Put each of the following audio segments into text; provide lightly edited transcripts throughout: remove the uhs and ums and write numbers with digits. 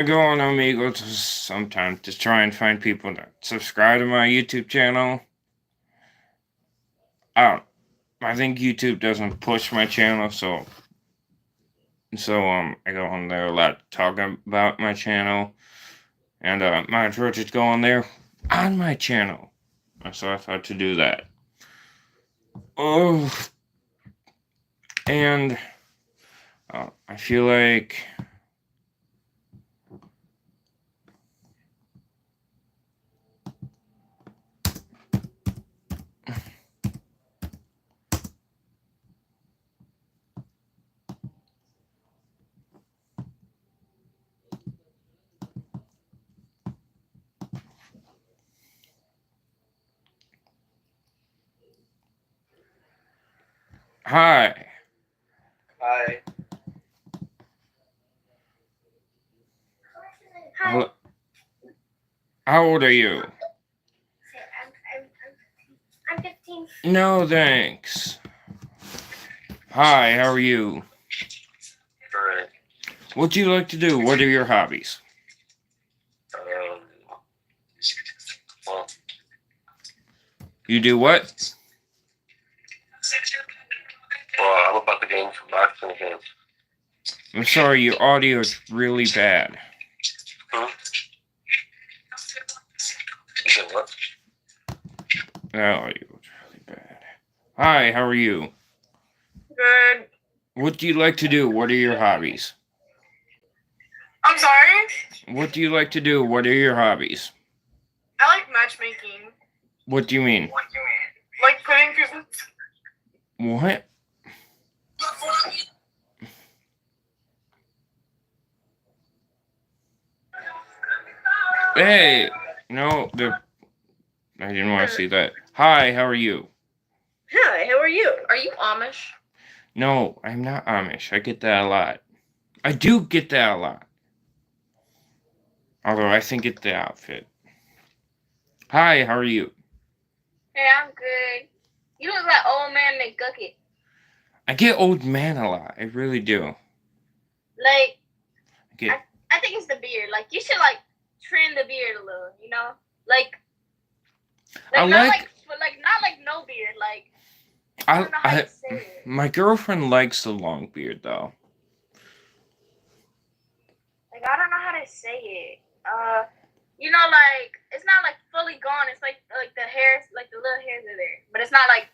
I go on Omegle sometimes to try and find people that subscribe to my YouTube channel. I think YouTube doesn't push my channel, so I go on there a lot talking about my channel, and might as well just go on there on my channel. So I thought to do that. Oh, and I feel like hi. Hi. Hello. How old are you? I'm 15. No, thanks. Hi, how are you? Alright. What do you like to do? What are your hobbies? Well, You do what? I'm about to get into boxing again. I'm sorry, your audio is really bad. Hmm? You said what? The audio is really bad. Hi, how are you? Good. What do you like to do? What are your hobbies? I'm sorry? What do you like to do? What are your hobbies? I like matchmaking. What do you mean? Like putting people. What? Hey! No, I didn't want to see that. Hi, how are you? Hi, how are you? Are you Amish? No, I'm not Amish. I get that a lot. I do get that a lot. Although I think it's the outfit. Hi, how are you? Hey, I'm good. You look like old man McGucket. I get old man a lot. I really do. Like, I get. I think it's the beard. Like, you should, like, trim the beard a little, you know? Like I not like. not like no beard. Like, I don't know how to say it. My girlfriend likes the long beard though. Like, I don't know how to say it. You know, like, it's not like fully gone. It's like the hairs, like the little hairs are there, but it's not like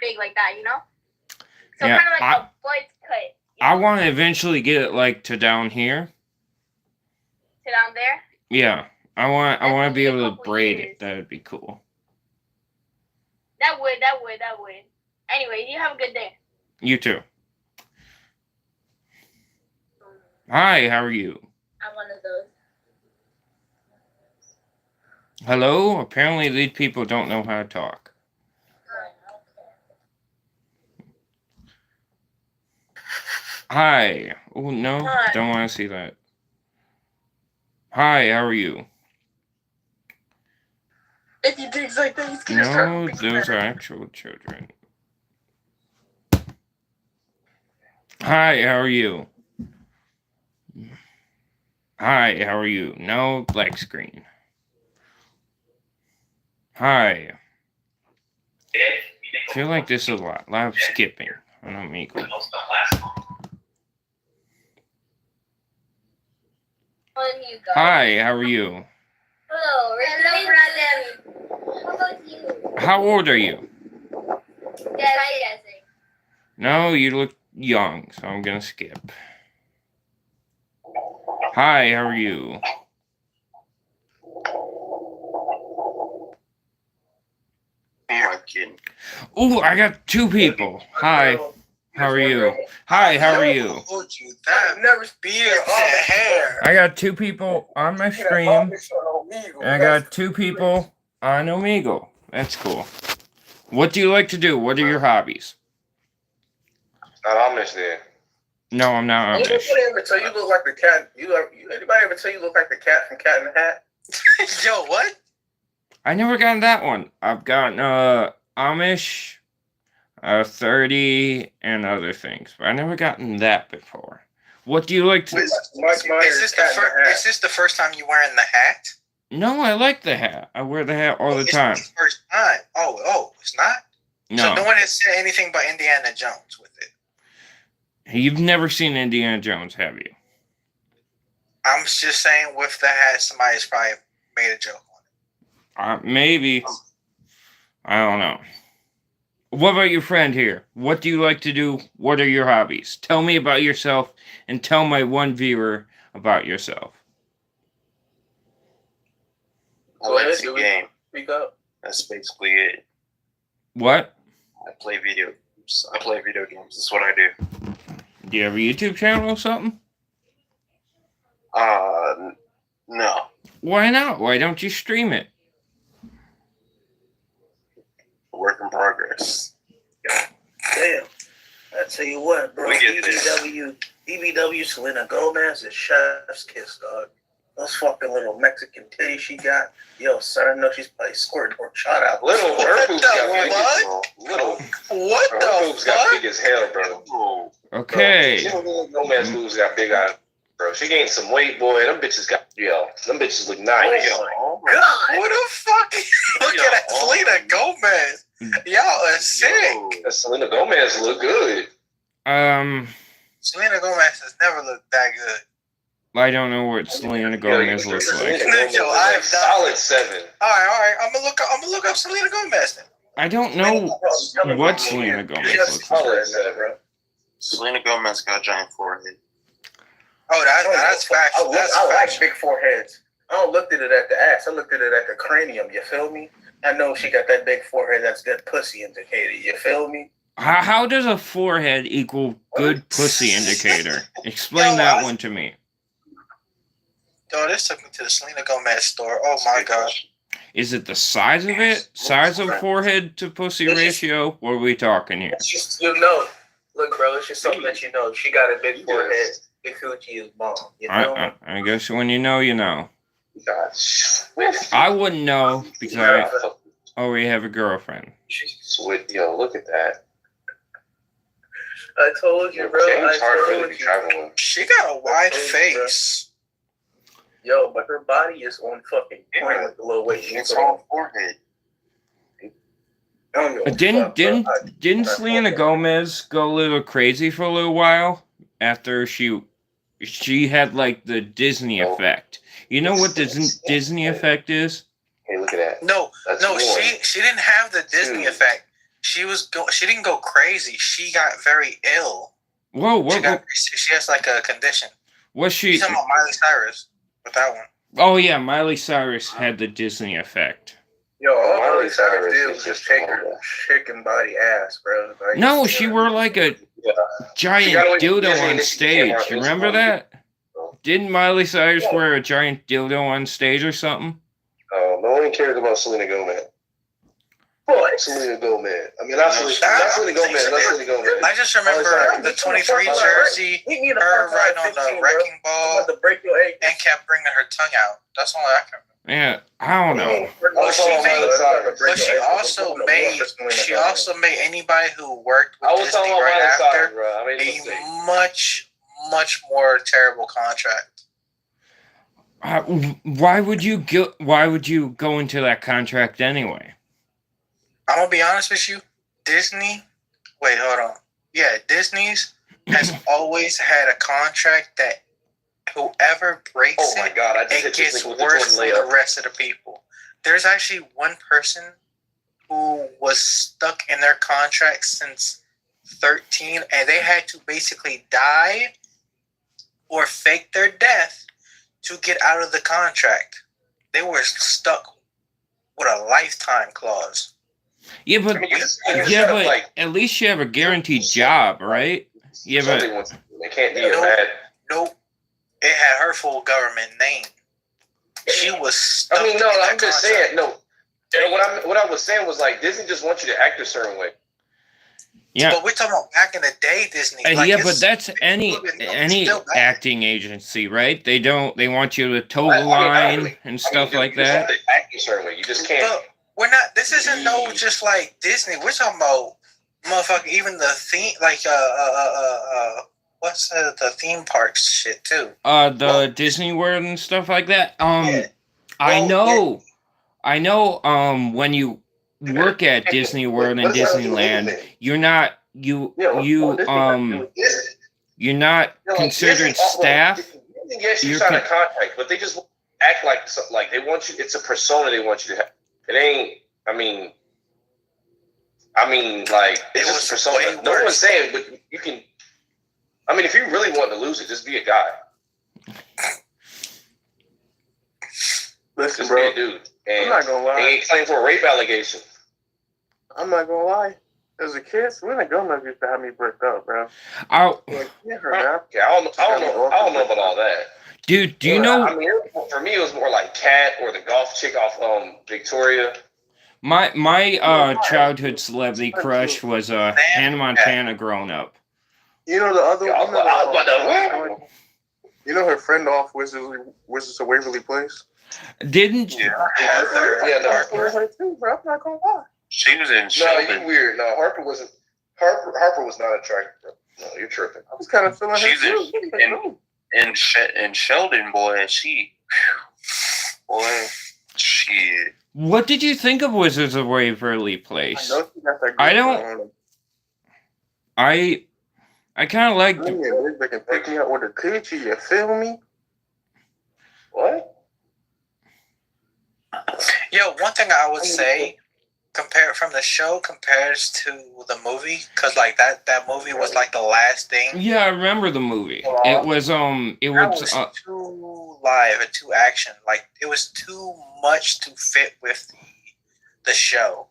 big like that. You know. So Yeah, kind of like a boy's cut. I want to eventually get it like to down here. To down there. Yeah, I want to be able to braid it. That would be cool. That would. Anyway, you have a good day. You too. Hi, how are you? I'm one of those. Hello? Apparently these people don't know how to talk. Hi. Oh, no. Hi. Don't want to see that. Hi, how are you? If you do like that, he's gonna start. No, those are actual children. Hi, how are you? Hi, how are you? No, black screen. Hi. I feel like this is a lot of skipping on Omegle. Hi, how are you? Hello, brother. How about you? How old are you? Guessing. No, you look young, so I'm gonna skip. Hi, how are you? Oh, I got two people. Hi, how are you? Hi, how are you? I got two people on my stream, and I got two people on Omegle. That's cool. What do you like to do? What are your hobbies? Not Amish there. No, I'm not Amish. Anybody ever tell you look like the cat? Anybody ever tell you look like the cat from Cat in the Hat? Yo, what? I never gotten that one. I've gotten Amish, 30, and other things, but I never gotten that before. What do you like to? Mike Is Myers, this Cat in the Hat. is this the first time you wearing the hat? No, I like the hat. I wear the hat all the It's time. the first time. Oh, it's not. No, So no one has said anything about Indiana Jones with it. you've never seen Indiana Jones, have you? I'm just saying with the hat, somebody's probably made a joke on it. Maybe. I don't know. What about your friend here? What do you like to do? What are your hobbies? Tell me about yourself and tell my one viewer about yourself. I like ahead, to game. Speak up. That's basically it. What? I play video games. That's what I do. Do you have a YouTube channel or something? No. Why not? Why don't you stream it? Work in progress. Damn. I tell you what, bro. We get this. EBW Selena Gomez is chef's kiss, dog. Those fucking little Mexican titties she got. Yo, son, I know she's probably squirting horchata out. Little her boobs got big as What? little. What Her the boobs got fuck? big as hell, bro. Okay. Selena Gomez boobs got big on, bro. She gained some weight, boy. Them bitches got them bitches look nice. Oh, God, what the fuck? Look Yo, at that oh Selena my Gomez. Y'all are sick. That Selena Gomez look good. Selena Gomez has never looked that good. I don't know what Selena Gomez looks like. Yo, I have solid 7. All right. I'm gonna look up Selena Gomez then. I don't know what Selena Gomez looks like. Solid 7. Selena Gomez got a giant forehead. Oh, that's factual. That's I like factual. big foreheads. I don't looked at it at the ass. I looked at it at the cranium. You feel me? I know she got that big forehead. That's good pussy indicator. You feel me? How does a forehead equal good pussy indicator? Explain Yo, that one to me. Yo, this took me to the Selena Gomez store. Oh my gosh. Is it the size of it? Size of forehead to pussy ratio? What are we talking here? It's just, you know. Look, bro, it's just something that you know. She got a big forehead. Big coochie is bomb. You feel me? I guess when you know, you know. Gosh. I wouldn't know because I already have a girlfriend. Sweet, yo, look at that. I told you, bro. James I Harden really told be you. traveling. She got a wide I told you, face. Yo, but her body is on fucking point with the little weight she It's put on. all forehead. I don't give a Didn't fuck, bro. didn't Selena Gomez go a little crazy for a little while after she had like the Disney effect? You know what the Disney effect is? Hey, look at that. No, That's no, one. she didn't have the Disney 2. effect. She didn't go crazy. She got very ill. Whoa, She has like a condition. was You she? talking about Miley Cyrus with that one? Oh yeah, Miley Cyrus had the Disney effect. Yo, all Miley Miley Cyrus Cyrus did is was just just take her horrible. chicken body ass, bro. Like, No, she wore like a Yeah. giant She got away from dildo Disney on and she stage. came out You as remember one. that? Didn't Miley Cyrus Yeah. wear a giant dildo on stage or something? No one cares about Selena Gomez. What? Selena Gomez. I mean, not Selena Gomez. Not Selena Gomez. I just remember the 23 jersey, her riding on the wrecking I'm ball, about to break your ankles. and kept bringing her tongue out. That's all I can remember. Yeah, I don't know. Well, she made- But She also made anybody who worked I with was Disney talking about right Miley Cyrus, after bro. I made a mistake. a much more terrible contract. Why would you go into that contract anyway? I'm gonna be honest with you. Disney. Wait, hold on. Yeah, Disney's has always had a contract that whoever breaks Oh my it, God! I just it hit this gets nigga with the worse Jordan for the layup. rest of the people. There's actually one person who was stuck in their contract since 13, and they had to basically die or fake their death to get out of the contract. They were stuck with a lifetime clause. Yeah, but I mean, you just gotta, like, at least you have a guaranteed job, right? Yeah, but something with- they can't deal with that. Nope. It had her full government name. She was stuck. I mean, no, in that I'm just contract. saying. No, what I was saying was like Disney just wants you to act a certain way. yeah. But we're talking about back in the day, Disney. Yeah, but it's- that's any still bad. acting agency, right? They want you to toe I the mean, not line really. and stuff like you just have that. to act a certain way. You just can't. But we're not. This isn't no just like Disney. We're talking about motherfucker. Even the theme, like what's the theme parks shit too? The Disney World and stuff like that. Yeah. I Well, know. When you work at Disney World and What does that have to do with Disneyland, anything? you're not you Yeah, what you Disney got to do with this? you're not You know, like considered Disney, staff. Disney, yes, you You're sign a con- contract, but they just act like something like they want you. It's a persona they want you to have. It ain't. Like it's It just was a persona. way No worse. one's saying, but you can. I mean, if you really want to lose it, just be a guy. Listen, Just be bro. a dude. I'm And not gonna lie. they ain't claim for a rape allegation. I'm not gonna lie. As a kid, Selena Gomez used to have me bricked up, bro. I Like, yeah, her rap. Okay, I don't know about all that. dude, do you Yeah, know I mean, for me, it was more like Cat or the golf chick off Victoria. my childhood celebrity crush was Hannah Montana growing up. You know the other Yeah, I was about to. You know her friend off Wizards of Waverly Place? Didn't Heather. Yeah, no, I was like, too, bro. I'm not gonna lie. She was in no, Sheldon. you weird. No, Harper wasn't. Harper was not attractive. Bro. No, you're tripping. I was kind of feeling her She's too. in Sheldon, boy, shit. What did you think of Wizards of Waverly I Place? know she got that. I don't- I kind of liked. They can pick me up with a coochie. You feel me? What? Yo, one thing I would say, compare from the show compares to the movie, because like that movie was like the last thing. Yeah, I remember the movie. It was That was too live and too action. Like it was too much to fit with the show.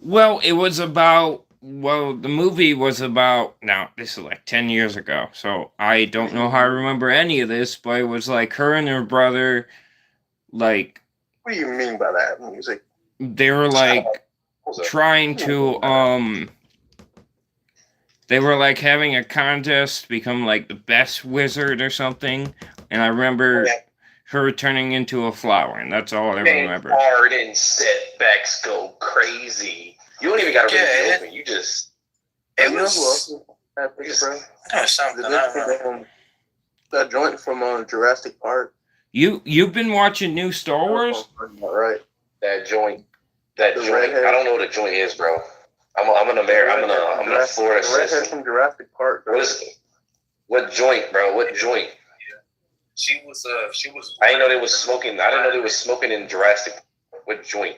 Well, it was about. Well, the movie was about. Now, this is like 10 years ago, so I don't know how I remember any of this, but it was like her and her brother, like, What do you mean by that music? they were like trying to, they were like having a contest to become like the best wizard or something, and I remember her turning into a flower, and that's all I remember. Hard and setbacks go crazy. You don't even got to really be open. You just. It You know was, who else was epic, bro? it was something. I don't know. That joint from Jurassic Park. You've been watching new Star Wars? Right. That joint. The I redhead. don't know what a joint is, bro. I'm an American. I'm a Florida The redhead citizen. from Jurassic Park. Bro. What joint, bro? What joint? She was. I didn't know they was smoking. I didn't know they was smoking in Jurassic. What joint?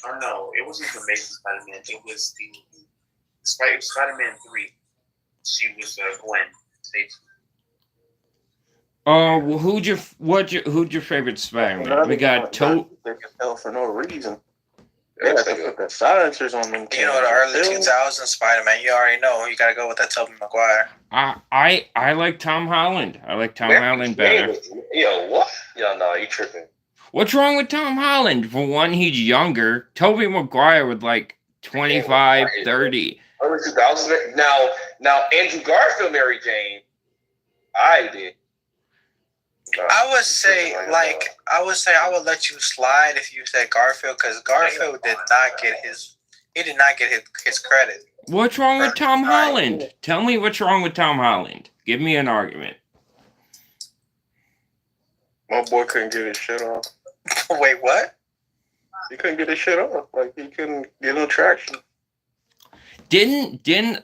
Oh no, it wasn't the Amazing Spider-Man. It was the Spider-Man 3. She was Gwen Stacy. Well, who'd your favorite Spider-Man? We got They can tell for no reason. They have to put the silencers on them. You know, the early 2000s Spider-Man. You already know. You got to go with that Tobey Maguire. I like Tom Holland. I like Tom Holland better. Yo, what? Yo, no, you tripping. What's wrong with Tom Holland? For one, he's younger. Tobey Maguire was like 25, 30. Early 2000s. Now Andrew Garfield, Mary Jane. I did. No, I would say I would let you slide if you said Garfield, because Garfield did not get his credit. What's wrong with Tom Holland? Tell me what's wrong with Tom Holland. Give me an argument. My boy couldn't get his shit off. Wait, what? He couldn't get his shit off. Like he couldn't get no traction. Didn't Tom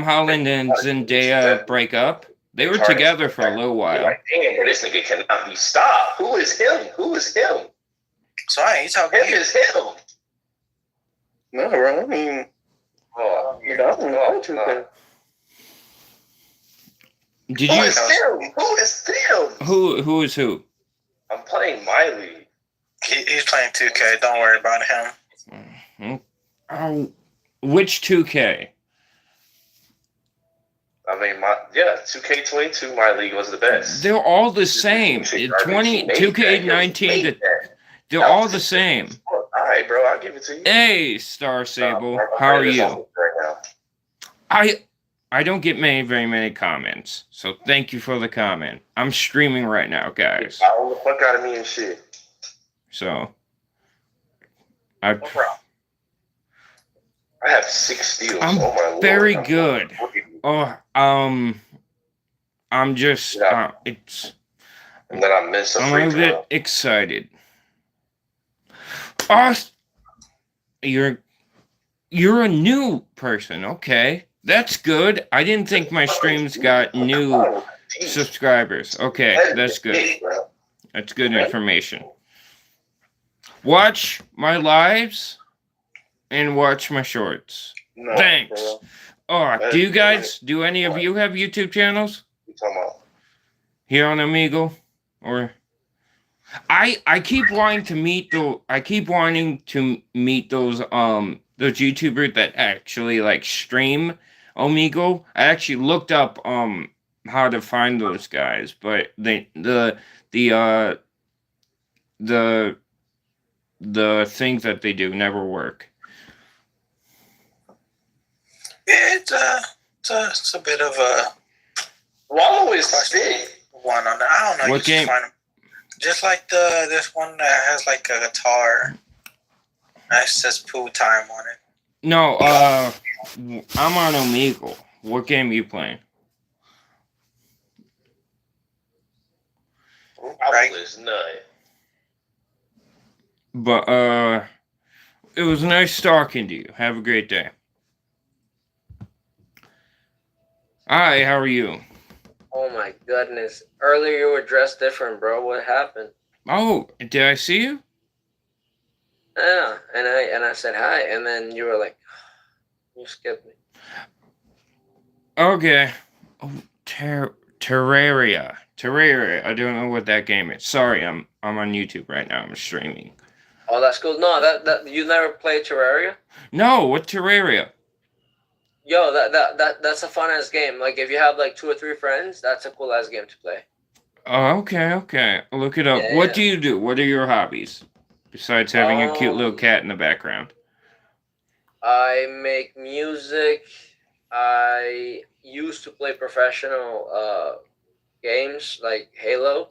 Holland and Zendaya break up? They were together for a little while. Like, damn, bro, this nigga cannot be stopped. Who is him? So I ain't talking. Him is him. No, bro. I mean, Oh, I don't know. Did Who you? is him? Who is him? Who is who? I'm playing my league. He's playing 2K. Don't worry about him. Oh, which 2K? I mean, 2K22, my league was the best. They're all the same. 2K19. They're all the same. All right, bro, I'll give it to you. Hey, Star Sable, how are you? Right now. I don't get very many comments, so thank you for the comment. I'm streaming right now, guys. Follow the fuck out of me and shit. So No problem. I have 6 steals. I'm oh my very Lord. good. Oh, I'm just, it's, And then I miss a I'm free a bit throw. excited. Oh, you're a new person. Okay, that's good. I didn't think my streams got new subscribers. Okay, that's good. That's good information. Watch my lives and watch my shorts. No, Thanks. bro. Oh, do any of you have YouTube channels You talking about? here on Omegle? Or I keep wanting to meet those YouTubers that actually like stream Omegle. I actually looked up how to find those guys, but the the things that they do never work. Yeah, it's a bit of a Wallow is sick. one on. I don't know. What you game? Find 'em. Just like this one that has like a guitar. That says poo time on it. No, I'm on Omegle. What game are you playing? Right. Is nut. But it was nice talking to you. Have a great day. Hi, how are you? Oh my goodness. Earlier you were dressed different, bro. What happened? Oh, did I see you? Yeah, and I said hi, and then you were like, you skipped me. Okay. Oh, Terraria. Terraria. I don't know what that game is. Sorry, I'm on YouTube right now. I'm streaming. Oh, that's cool. No, that you never played Terraria? No, what Terraria? Yo, that's a fun ass game. Like if you have like 2 or 3 friends, that's a cool ass game to play. Oh, okay. I'll look it up. Yeah, What yeah. do you do? What are your hobbies? Besides having a cute little cat in the background. I make music. I used to play professional games like Halo,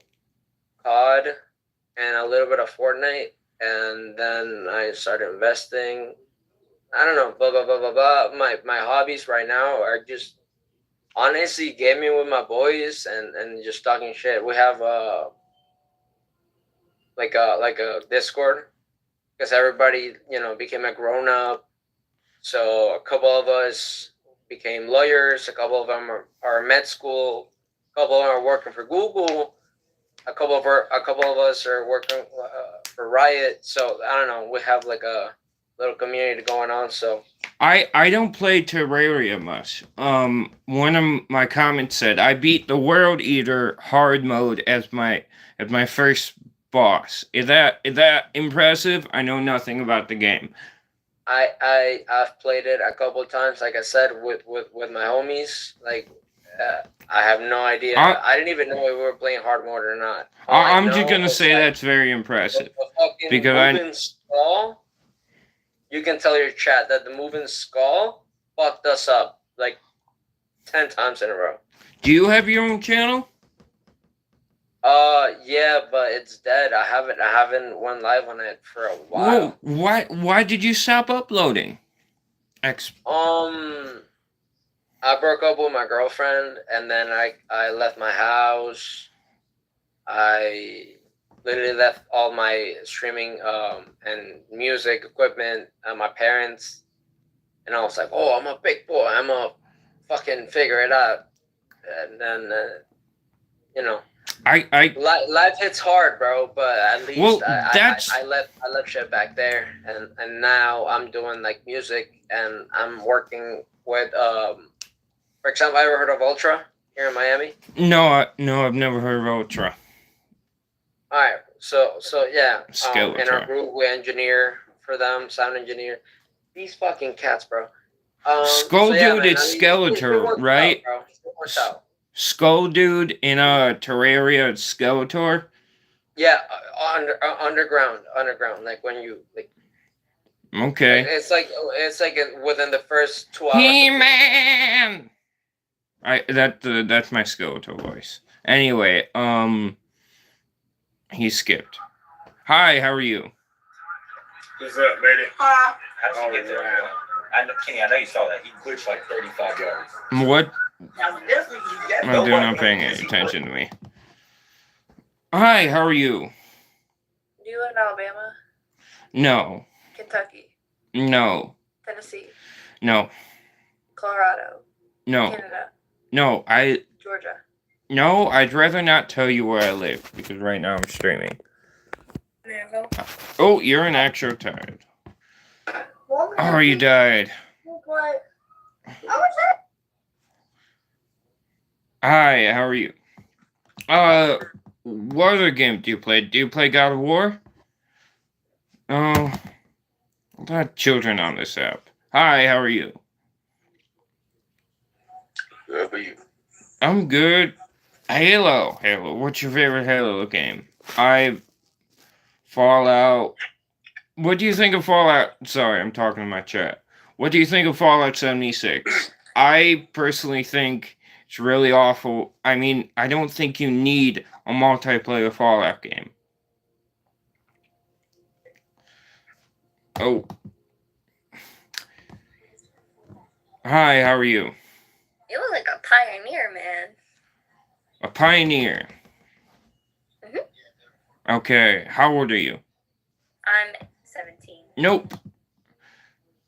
COD, and a little bit of Fortnite. And then I started investing. I don't know, blah blah blah blah blah. My hobbies right now are just honestly gaming with my boys and just talking shit. We have like a Discord because everybody became a grown up. So a couple of us became lawyers. A couple of them are med school. A couple of them are working for Google. A couple of us are working for Riot. So I don't know. We have like a little community going on. So I don't play Terraria much. One of my comments said I beat the World Eater hard mode as my first boss. Is that impressive? I know nothing about the game. I've played it a couple of times. Like I said, with my homies. Like I have no idea. I didn't even know if we were playing hard mode or not. I'm just gonna say that's very impressive because skull. You can tell your chat that the moving skull fucked us up like 10 times in a row. Do you have your own channel? Yeah, but it's dead. I haven't went live on it for a while. Whoa, why did you stop uploading? I broke up with my girlfriend, and then I left my house. I literally left all my streaming and music equipment at my parents, and I was like, oh, I'm a big boy, I'm a fucking figure it out. And then life hits hard, bro, but at least I left shit back there, and now I'm doing like music, and I'm working with for example, I ever heard of Ultra here in Miami? No, I've never heard of Ultra. All right, so yeah, Skeletor. in our group we engineer for them, sound engineer. These fucking cats, bro. Skull Dude is Skeletor, right? Skull Dude in Terraria is Skeletor. Yeah, underground, like when you like. Okay. It's like within the first 2 hours. He-Man. That's my Skeletor voice. Anyway, he skipped. Hi, how are you? What's up, baby? How'd you get there? I know, Kenny, I know you saw that. He glitched like 35 yards. What? Now, definitely, Oh, they're not paying any attention to me. Hi, how are you? Do you live in Alabama? No. Kentucky? No. Tennessee? No. Colorado? No. Canada? No. Georgia? No, I'd rather not tell you where I live because right now I'm streaming. There you go. Oh, you're an extra tired. Oh, you died. What? Hi, how are you? What other game do you play? Do you play God of War? Oh, a lot of children on this app. Hi, how are you? Good for you. I'm good. Halo. What's your favorite Halo game? Fallout. What do you think of Fallout? Sorry, I'm talking to my chat. What do you think of Fallout 76? I personally think it's really awful. I mean, I don't think you need a multiplayer Fallout game. Oh. Hi, how are you? You look like a pioneer, man. A pioneer. Mhm. Okay, how old are you? I'm 17. Nope.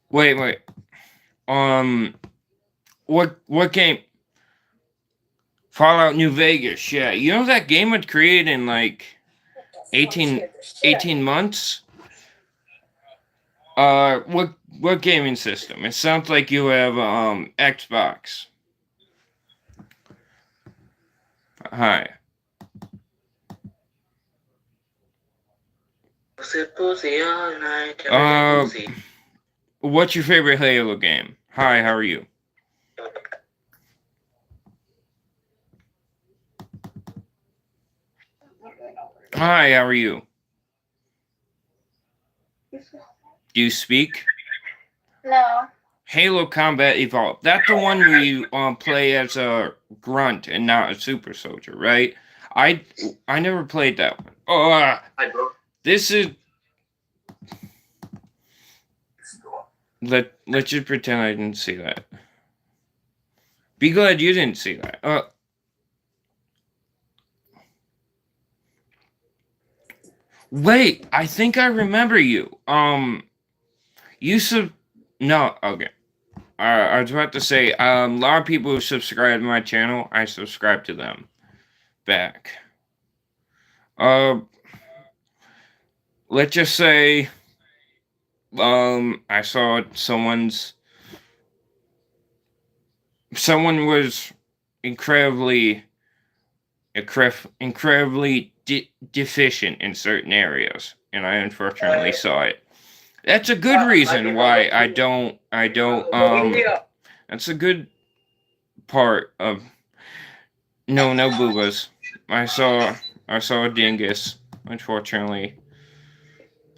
Wait. What game? Fallout New Vegas. Yeah, you know that game was created in like 18 months? What gaming system? It sounds like you have Xbox. Hi. What's your favorite Halo game? Hi, how are you? Hi, how are you? Do you speak? No. Halo Combat Evolved. That's the one where you play as a grunt and not a super soldier, right? I never played that one. Oh, Hi, bro. this is. Let's just pretend I didn't see that. Be glad you didn't see that. Wait, I think I remember you. No, okay. I was about to say, a lot of people who subscribe to my channel, I subscribe to them back. Let's just say, I saw someone was incredibly deficient in certain areas, and I unfortunately saw it. That's a good reason why I don't, that's a good part of, no boobas. I saw a dingus, unfortunately.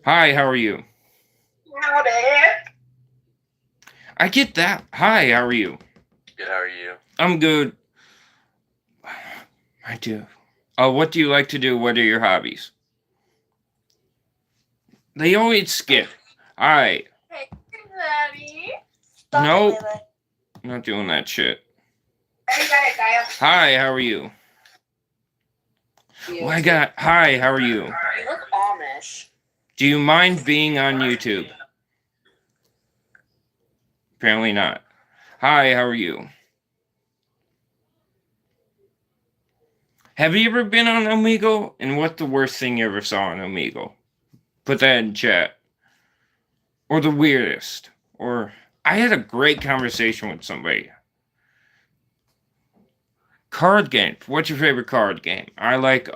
Hi, how are you? Howdy. I get that. Hi, how are you? Good, how are you? I'm good. I do. What do you like to do? What are your hobbies? They always skip. Alright. Hey, Daddy. Nope. Not doing that shit. Hi, how are you? Hi, how are you? You look Amish. Do you mind being on YouTube? Apparently not. Hi, how are you? Have you ever been on Omegle? And what's the worst thing you ever saw on Omegle? Put that in chat. Or the weirdest. Or I had a great conversation with somebody. Card game. What's your favorite card game? I like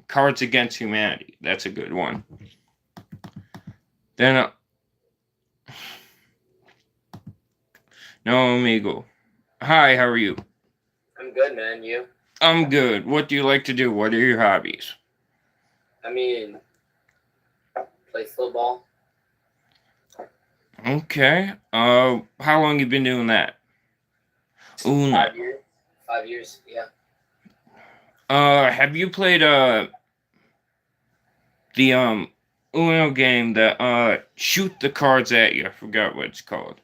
Cards Against Humanity. That's a good one. Then no Omegle. Hi, how are you? I'm good, man. You? I'm good. What do you like to do? What are your hobbies? I mean, play football. Okay. How long you been doing that? Ooh, 5 years. 5 years, yeah. Have you played the Uno game that shoot the cards at you? I forgot what it's called.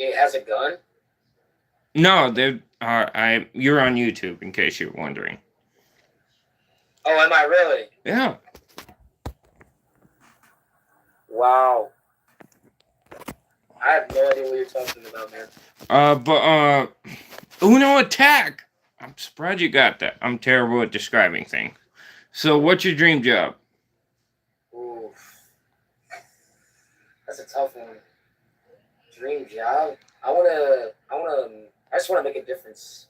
It has a gun? No, you're on YouTube, in case you're wondering. Oh, am I really? Yeah. Wow. I have no idea what you're talking about, man. Uno attack! I'm surprised you got that. I'm terrible at describing things. So, what's your dream job? Oof. That's a tough one. Dream job? I just wanna make a difference.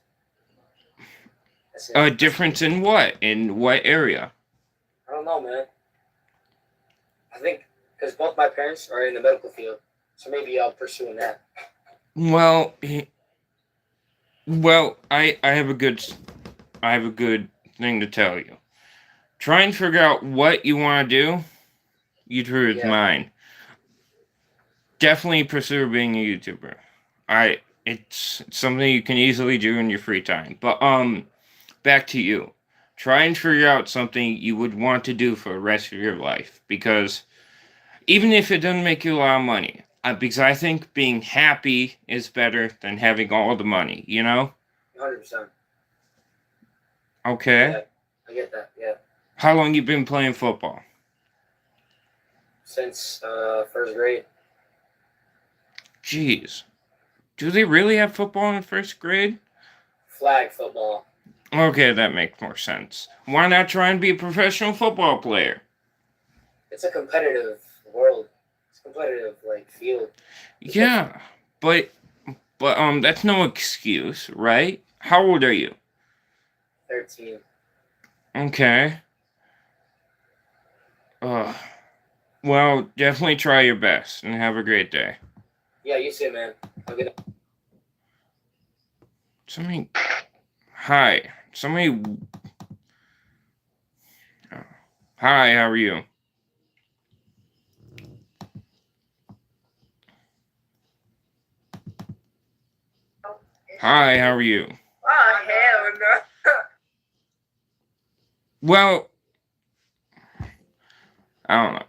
That's it. A difference in what? In what area? I don't know, man. I think because both my parents are in the medical field, so maybe I'll pursue that. Well, I have a good thing to tell you. Try and figure out what you want to do. You drew his mind. Definitely pursue being a YouTuber. It's something you can easily do in your free time. But back to you. Try and figure out something you would want to do for the rest of your life, because even if it doesn't make you a lot of money, because I think being happy is better than having all the money, you know? 100%. Okay. Yeah, I get that, yeah. How long you been playing football? Since first grade. Jeez. Do they really have football in first grade? Flag football. Okay, that makes more sense. Why not try and be a professional football player? It's a competitive world. It's a competitive, field. Yeah, but that's no excuse, right? How old are you? 13. Okay. Well, definitely try your best and have a great day. Yeah, you too, man. Have a good Somebody. Hi. Somebody. Hi, how are you? Hi, how are you? Oh, hell no. Well, I don't know.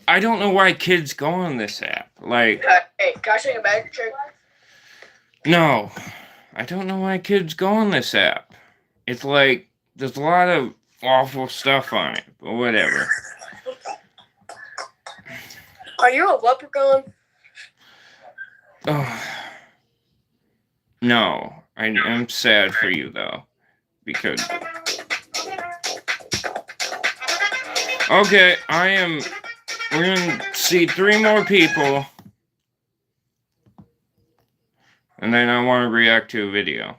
I don't know why kids go on this app. Like, Hey, can I show you a bag trick? no, I don't know why kids go on this app. It's like there's a lot of awful stuff on it, but whatever. Are you a leprechaun? Oh, no, I'm sad for you though, because. Okay, we're gonna see 3 more people. And then I want to react to a video.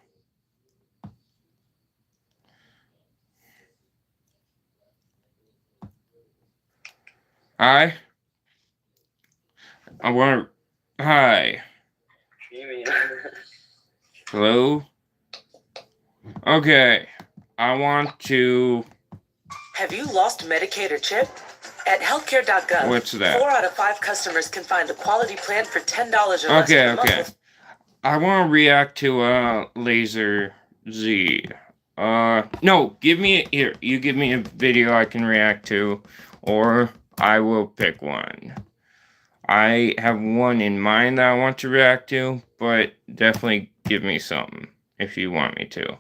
Hi. Hi. Hello? Okay. I want to. Have you lost Medicaid or CHIP? At healthcare.gov, What's that? 4 out of 5 customers can find a quality plan for $10 or less per month. Okay. I want to react to Laser Z. No, give me here. You give me a video I can react to, or I will pick one. I have one in mind that I want to react to, but definitely give me something if you want me to.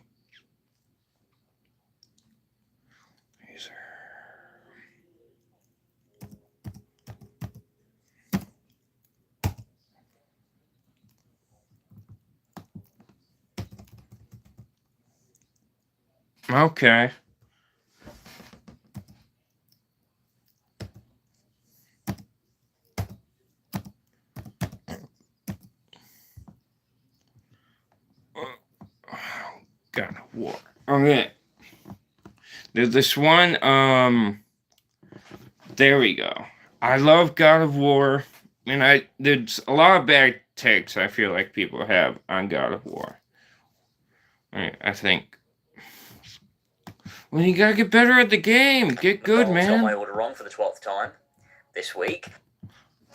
Okay. God of War. Okay. There's this one, there we go. I love God of War, and there's a lot of bad takes I feel like people have on God of War. I think. Well, you gotta get better at the game. Get good, man. Got my order wrong for the 12th time this week.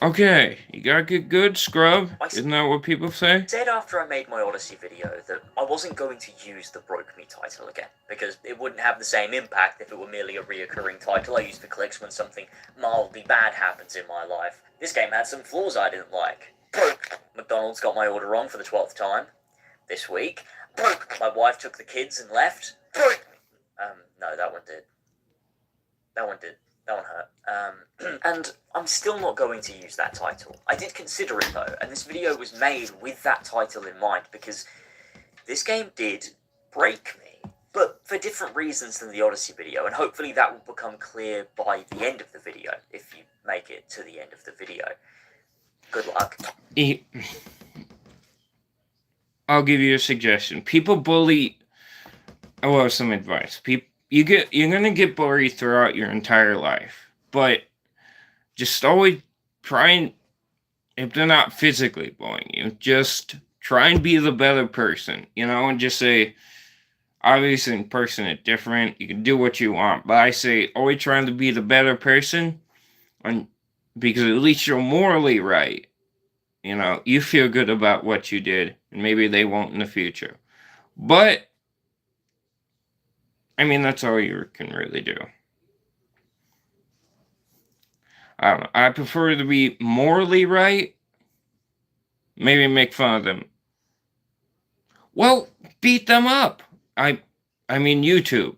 Okay, you gotta get good, scrub. Isn't that what people say? I said after I made my Odyssey video that I wasn't going to use the Broke Me title again, because it wouldn't have the same impact if it were merely a reoccurring title I used for clicks when something mildly bad happens in my life. This game had some flaws I didn't like. McDonald's got my order wrong for the 12th time this week. My wife took the kids and left. No, that one did. That one did. That one hurt. And I'm still not going to use that title. I did consider it though, and this video was made with that title in mind because this game did break me, but for different reasons than the Odyssey video, and hopefully that will become clear by the end of the video, if you make it to the end of the video. Good luck. I'll give you a suggestion. People bully... Well, some advice. You're gonna get bullied throughout your entire life, but just always try and, if they're not physically bullying you, just try and be the better person, you know, and just say, obviously in person it's different, you can do what you want, but I say always trying to be the better person, and because at least you're morally right, you know, you feel good about what you did, and maybe they won't in the future, but I mean, that's all you can really do. I don't know. I prefer to be morally right. Maybe make fun of them. Well, beat them up. I mean, YouTube.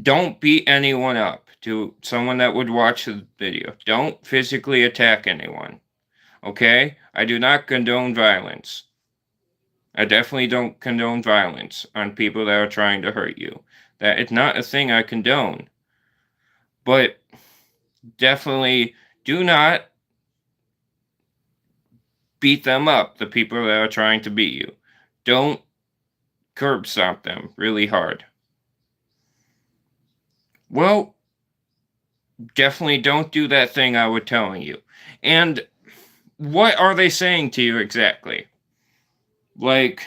Don't beat anyone up. To someone that would watch the video. Don't physically attack anyone. Okay? I do not condone violence. I definitely don't condone violence on people that are trying to hurt you. That is not a thing I condone. But definitely do not beat them up, the people that are trying to beat you. Don't curb stomp them really hard. Well, definitely don't do that thing I was telling you. And what are they saying to you exactly? Like,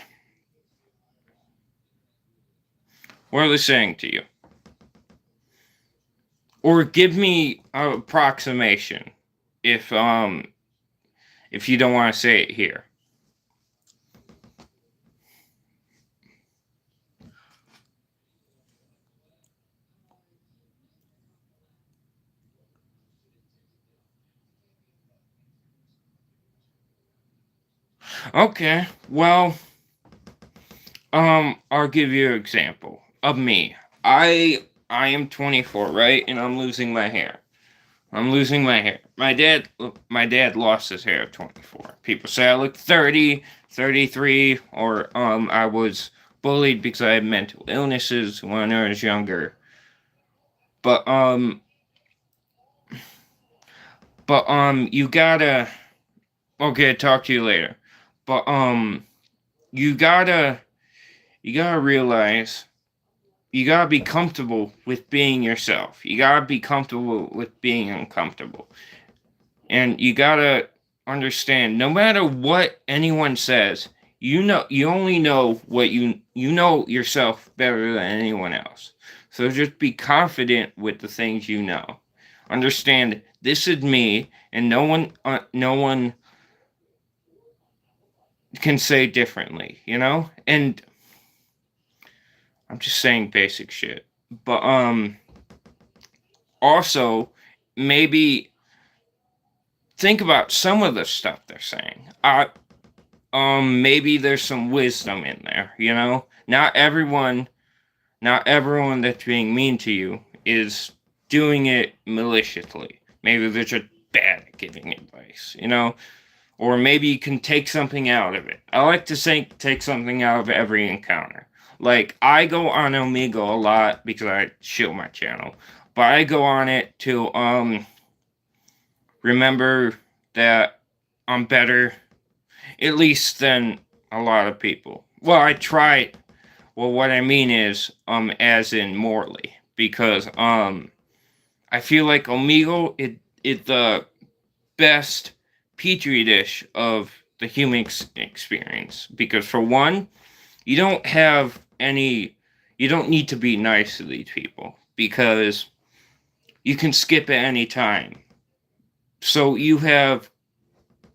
what are they saying to you? Or give me an approximation if you don't want to say it here. Okay, well, I'll give you an example of me. I am 24, right? And I'm losing my hair. My dad lost his hair at 24. People say I look 30, 33, or I was bullied because I had mental illnesses when I was younger. But you gotta... Okay, talk to you later. But, you gotta realize, you gotta be comfortable with being yourself. You gotta be comfortable with being uncomfortable. And you gotta understand, no matter what anyone says, you only know what you know yourself better than anyone else. So just be confident with the things you know. Understand, this is me, and no one can say differently, you know? And I'm just saying basic shit. But also maybe think about some of the stuff they're saying. Maybe there's some wisdom in there, you know? Not everyone that's being mean to you is doing it maliciously. Maybe they're just bad at giving advice, you know? Or maybe you can take something out of it. I like to say take something out of every encounter. Like, I go on Omegle a lot because I shield my channel. But I go on it to, remember that I'm better, at least than a lot of people. Well, I try, well, what I mean is, as in morally. Because, I feel like Omegle is the best petri dish of the human experience. Because for one, you don't need to be nice to these people. Because you can skip at any time. So you have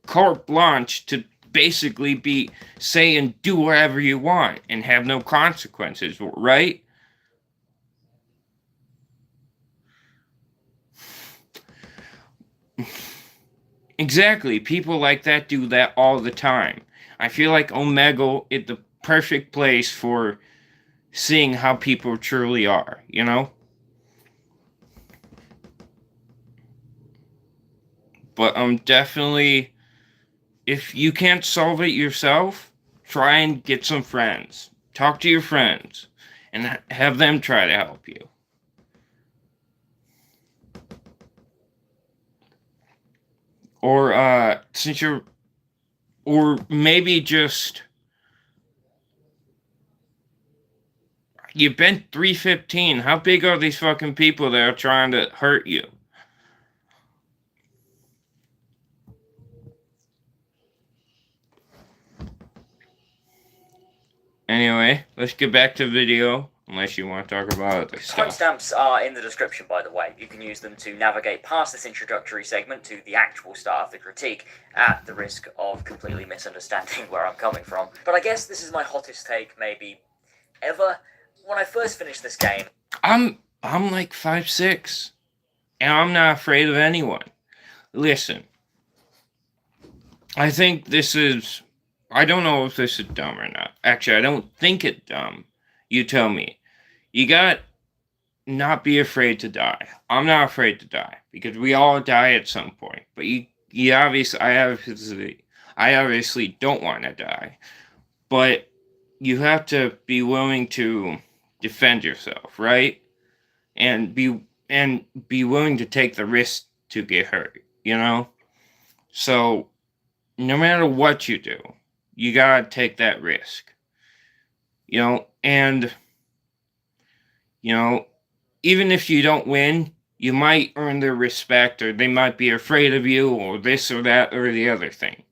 carte blanche to basically say and do whatever you want and have no consequences, right? Exactly. People like that do that all the time. I feel like Omegle is the perfect place for seeing how people truly are, you know? But definitely, if you can't solve it yourself, try and get some friends. Talk to your friends and have them try to help you. Or since you're, or maybe just you've been 315. How big are these fucking people that are trying to hurt you? Anyway, let's get back to the video. Unless you want to talk about other stuff. Timestamps are in the description, by the way. You can use them to navigate past this introductory segment to the actual start of the critique, at the risk of completely misunderstanding where I'm coming from. But I guess this is my hottest take, maybe, ever. When I first finished this game... I'm like 5'6", and I'm not afraid of anyone. Listen, I think this is... I don't know if this is dumb or not. Actually, I don't think it's dumb. You tell me. You got not be afraid to die. I'm not afraid to die because we all die at some point. But you I obviously don't want to die. But you have to be willing to defend yourself, right? And be willing to take the risk to get hurt, you know? So no matter what you do, you gotta take that risk. You know, and, you know, even if you don't win, you might earn their respect, or they might be afraid of you, or this or that or the other thing.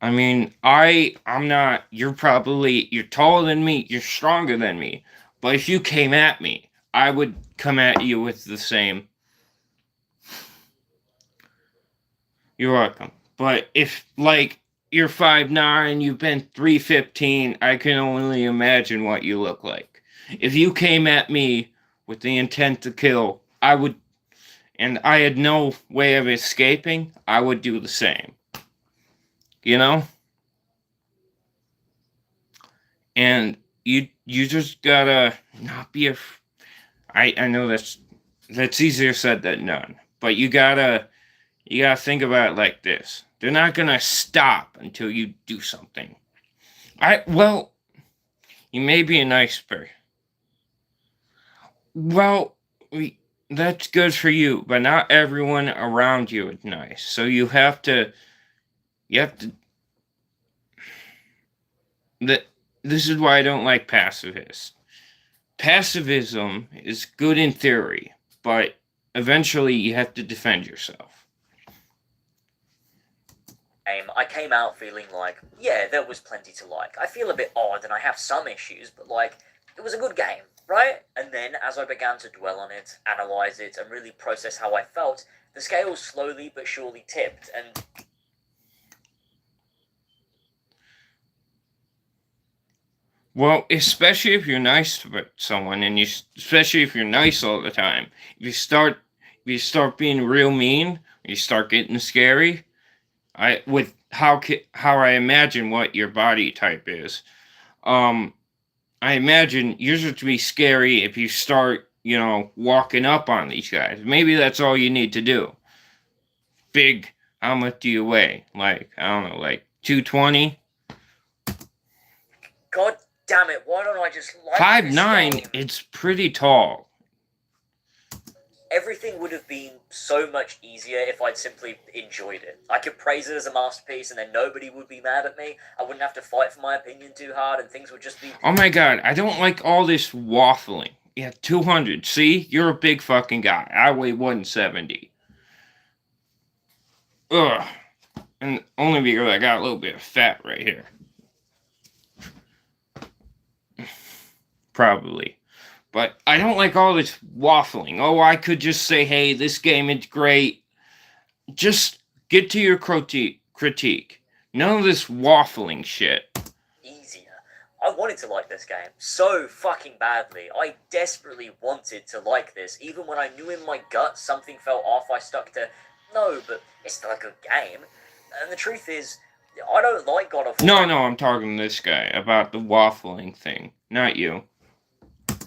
I mean, I'm not, you're taller than me, you're stronger than me, but if you came at me, I would come at you with the same. You're welcome. But if, like, you're 5'9", you've been 315, I can only imagine what you look like. If you came at me with the intent to kill, and I had no way of escaping, I would do the same. You know? And you just gotta not be I know that's easier said than done, but you gotta think about it like this. They're not gonna stop until you do something. You may be a nice person. Well, that's good for you, but not everyone around you is nice. So you have to. This is why I don't like pacifists. Pacifism is good in theory, but eventually you have to defend yourself. I came out feeling like, yeah, there was plenty to like. I feel a bit odd and I have some issues, but like, it was a good game, right? And then as I began to dwell on it, analyze it, and really process how I felt, the scale slowly but surely tipped, and... Well, especially if you're nice to someone, and especially if you're nice all the time. If you start being real mean, you start getting scary. How I imagine what your body type is. I imagine yours would be scary if you start, walking up on these guys. Maybe that's all you need to do. Big, how much do you weigh? Like, I don't know, like 220? God damn it, why don't I just like 5'9", it's pretty tall. Everything would have been so much easier if I'd simply enjoyed it. I could praise it as a masterpiece and then nobody would be mad at me. I wouldn't have to fight for my opinion too hard and things would just be... Oh my god, I don't like all this waffling. Yeah, 200. See? You're a big fucking guy. I weigh 170. Ugh. And only because I got a little bit of fat right here. Probably. But I don't like all this waffling. Oh, I could just say, hey, this game is great. Just get to your critique. None of this waffling shit. Easier. I wanted to like this game so fucking badly. I desperately wanted to like this. Even when I knew in my gut something felt off, I stuck to, no, but it's still a good game. And the truth is, I don't like God of War. No, I'm talking to this guy about the waffling thing, not you.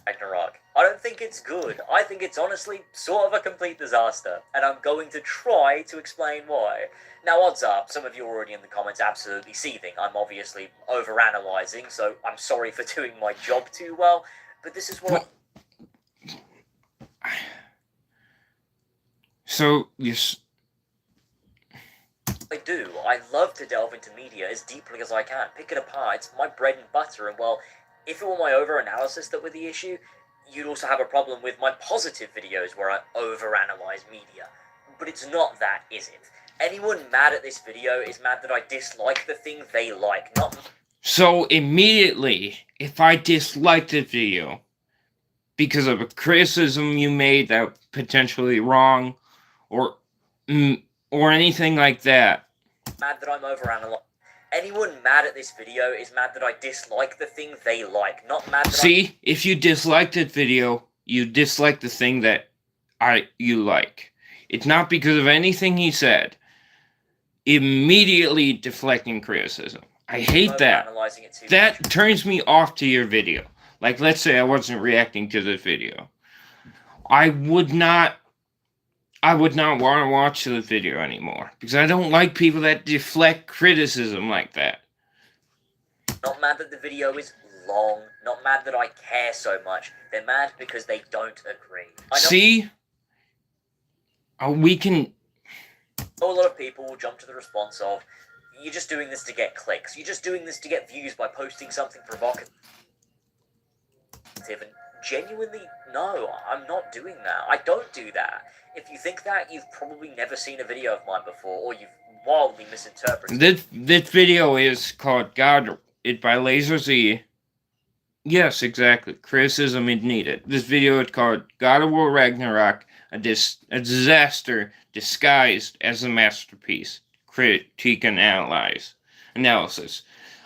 Ragnarok. I don't think it's good. I think it's honestly sort of a complete disaster, and I'm going to try to explain why. Now, odds are, some of you are already in the comments absolutely seething. I'm obviously overanalyzing, so I'm sorry for doing my job too well, but this is what So, I do. I love to delve into media as deeply as I can, pick it apart. It's my bread and butter, and well, if it were my over-analysis that were the issue, you'd also have a problem with my positive videos where I overanalyze media. But it's not that, is it? Anyone mad at this video is mad that I dislike the thing they like, not... So, immediately, if I dislike the video because of a criticism you made that was potentially wrong, or anything like that... Mad that I'm overanalyzing. Anyone mad at this video is mad that I dislike the thing they like, not mad that See, if you dislike that video, you dislike the thing that you like. It's not because of anything he said. Immediately deflecting criticism. I hate that. That turns me off to your video. Like, let's say I wasn't reacting to this video. I would not want to watch the video anymore. Because I don't like people that deflect criticism like that. Not mad that the video is long. Not mad that I care so much. They're mad because they don't agree. See? We can... A lot of people will jump to the response of, you're just doing this to get clicks. You're just doing this to get views by posting something provocative. And genuinely, no, I'm not doing that. I don't do that. If you think that, you've probably never seen a video of mine before, or you've wildly misinterpreted. This video is called God, it by Laser Z. Yes, exactly. Criticism is needed. This video is called God of War Ragnarok, a disaster disguised as a masterpiece. Critique and analysis.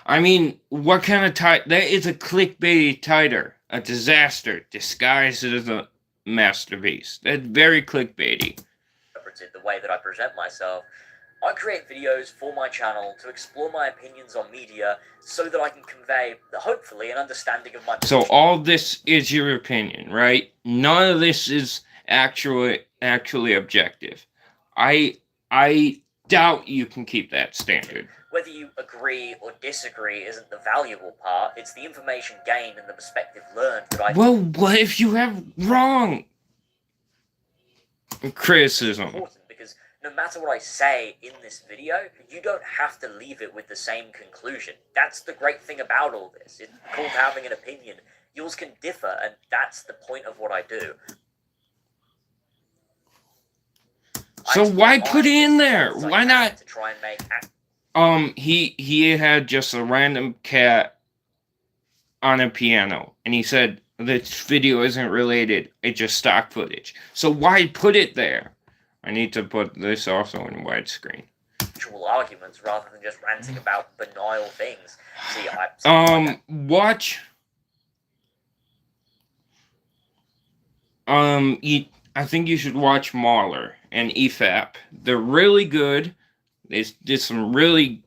I mean, what kind of title? That is a clickbaity title. A disaster disguised as a masterpiece. That's very clickbaity. The way that I present myself. I create videos for my channel to explore my opinions on media so that I can convey, hopefully, an understanding of my position. So all this is your opinion, right? None of this is actually objective. I doubt you can keep that standard. Whether you agree or disagree isn't the valuable part. It's the information gained and the perspective learned that I... Well, what if you have wrong criticism? Important, because no matter what I say in this video, you don't have to leave it with the same conclusion. That's the great thing about all this. It's called having an opinion. Yours can differ, and that's the point of what I do. So why put it in there? Why not? To try and make... He had just a random cat on a piano, and he said this video isn't related, it's just stock footage. So why put it there? I need to put this also in widescreen. Actual arguments rather than just ranting about banal things. See, watch. I think you should watch Mahler and EFAP. They're really good. They did some really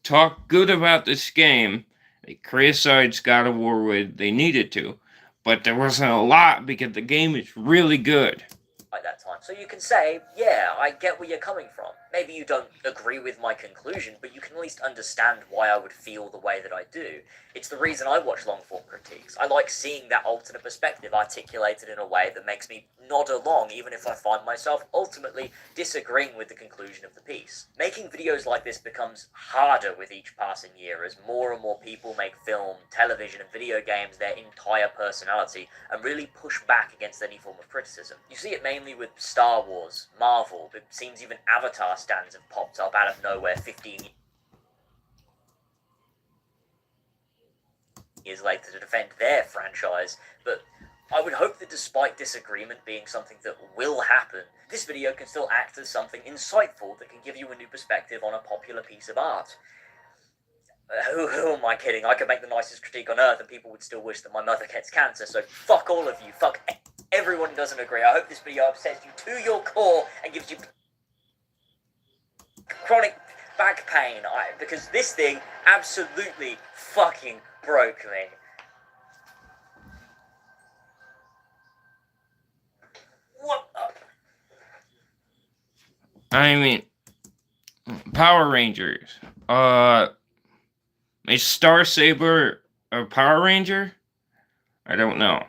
talk good about this game. They criticized God of War with they needed to, but there wasn't a lot because the game is really good. At that time. So you can say, yeah, I get where you're coming from. Maybe you don't agree with my conclusion, but you can at least understand why I would feel the way that I do. It's the reason I watch long-form critiques. I like seeing that alternate perspective articulated in a way that makes me nod along, even if I find myself ultimately disagreeing with the conclusion of the piece. Making videos like this becomes harder with each passing year as more and more people make film, television, and video games their entire personality and really push back against any form of criticism. You see it mainly with Star Wars, Marvel, it seems even Avatar stands have popped up out of nowhere 15 years later to defend their franchise, but I would hope that despite disagreement being something that will happen, this video can still act as something insightful that can give you a new perspective on a popular piece of art. Who am I kidding? I could make the nicest critique on earth and people would still wish that my mother gets cancer, so fuck all of you. Fuck everyone who doesn't agree. I hope this video upsets you to your core and gives you chronic back pain, because this thing absolutely fucking broke me. What? I mean, Power Rangers. Is Star Saber a Power Ranger? I don't know.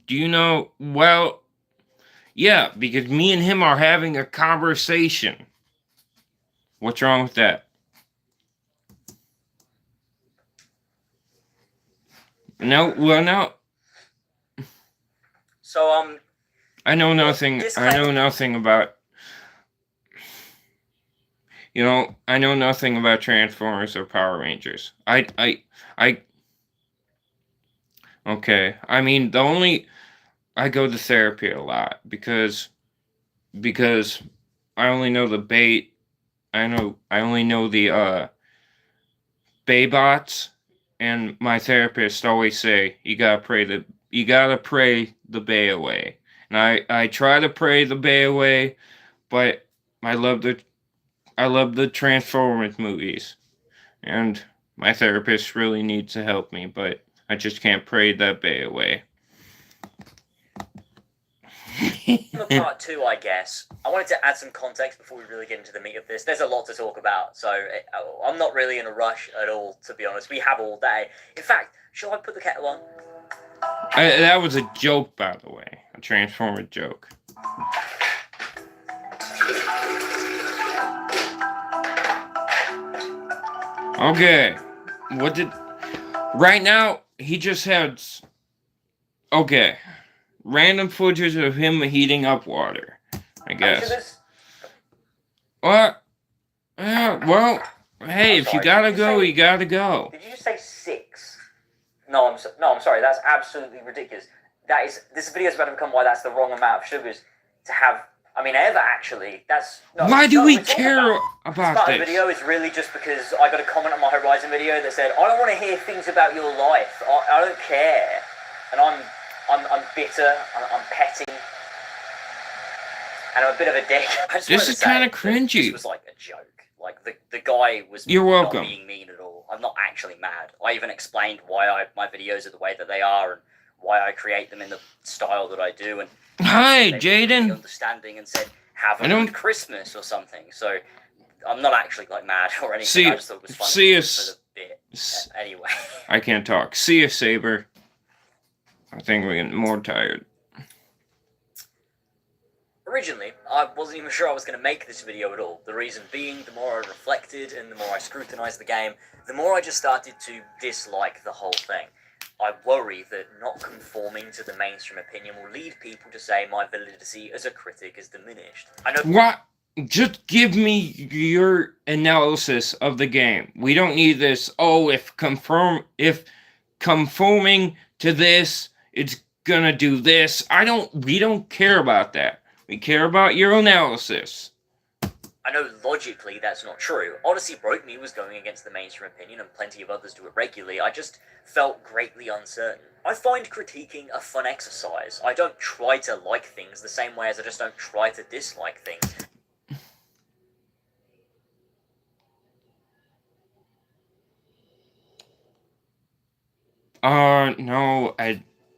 Do you know? Well, yeah, because me and him are having a conversation. What's wrong with that? No, well, no. So, I know nothing. I know nothing about. You know, I know nothing about Transformers or Power Rangers. Okay. I mean, I go to therapy a lot because I only know the bait. I only know the Baybots, and my therapist always say you gotta pray the Bay away. And I try to pray the Bay away, but I love the Transformers movies, and my therapist really needs to help me, but I just can't pray that Bay away. part 2, I guess. I wanted to add some context before we really get into the meat of this. There's a lot to talk about, so I'm not really in a rush at all, to be honest. We have all day. In fact, shall I put the kettle on? That was a joke, by the way. A Transformer joke. Okay. Right now, he just had... Okay. Random footage of him heating up water, I guess. What? Well, hey, if you gotta go, you gotta go. Did you just say 6? No, I'm sorry. That's absolutely ridiculous. This video is about to become why that's the wrong amount of sugars to have. I mean, ever actually. Why do we care about this? this? The video is really just because I got a comment on my Horizon video that said, "I don't want to hear things about your life. I don't care," and I'm bitter. I'm petty. And I'm a bit of a dick. This is kind of cringy. This was like a joke. Like, the guy was You're welcome. Not being mean at all. I'm not actually mad. I even explained why my videos are the way that they are and why I create them in the style that I do. And hi, Jaden. Understanding and said, have a good Christmas or something. So I'm not actually like mad or anything. I just thought it was funny see for us. the bit. Anyway. I can't talk. See ya, Saber. I think we're getting more tired. Originally, I wasn't even sure I was going to make this video at all. The reason being, the more I reflected and the more I scrutinized the game, the more I just started to dislike the whole thing. I worry that not conforming to the mainstream opinion will lead people to say my validity as a critic is diminished. I know. What? Just give me your analysis of the game. We don't need this. Oh, if conforming to this, it's gonna do this. We don't care about that. We care about your analysis. I know logically that's not true. Odyssey Broke Me was going against the mainstream opinion and plenty of others do it regularly. I just felt greatly uncertain. I find critiquing a fun exercise. I don't try to like things the same way as I just don't try to dislike things. No,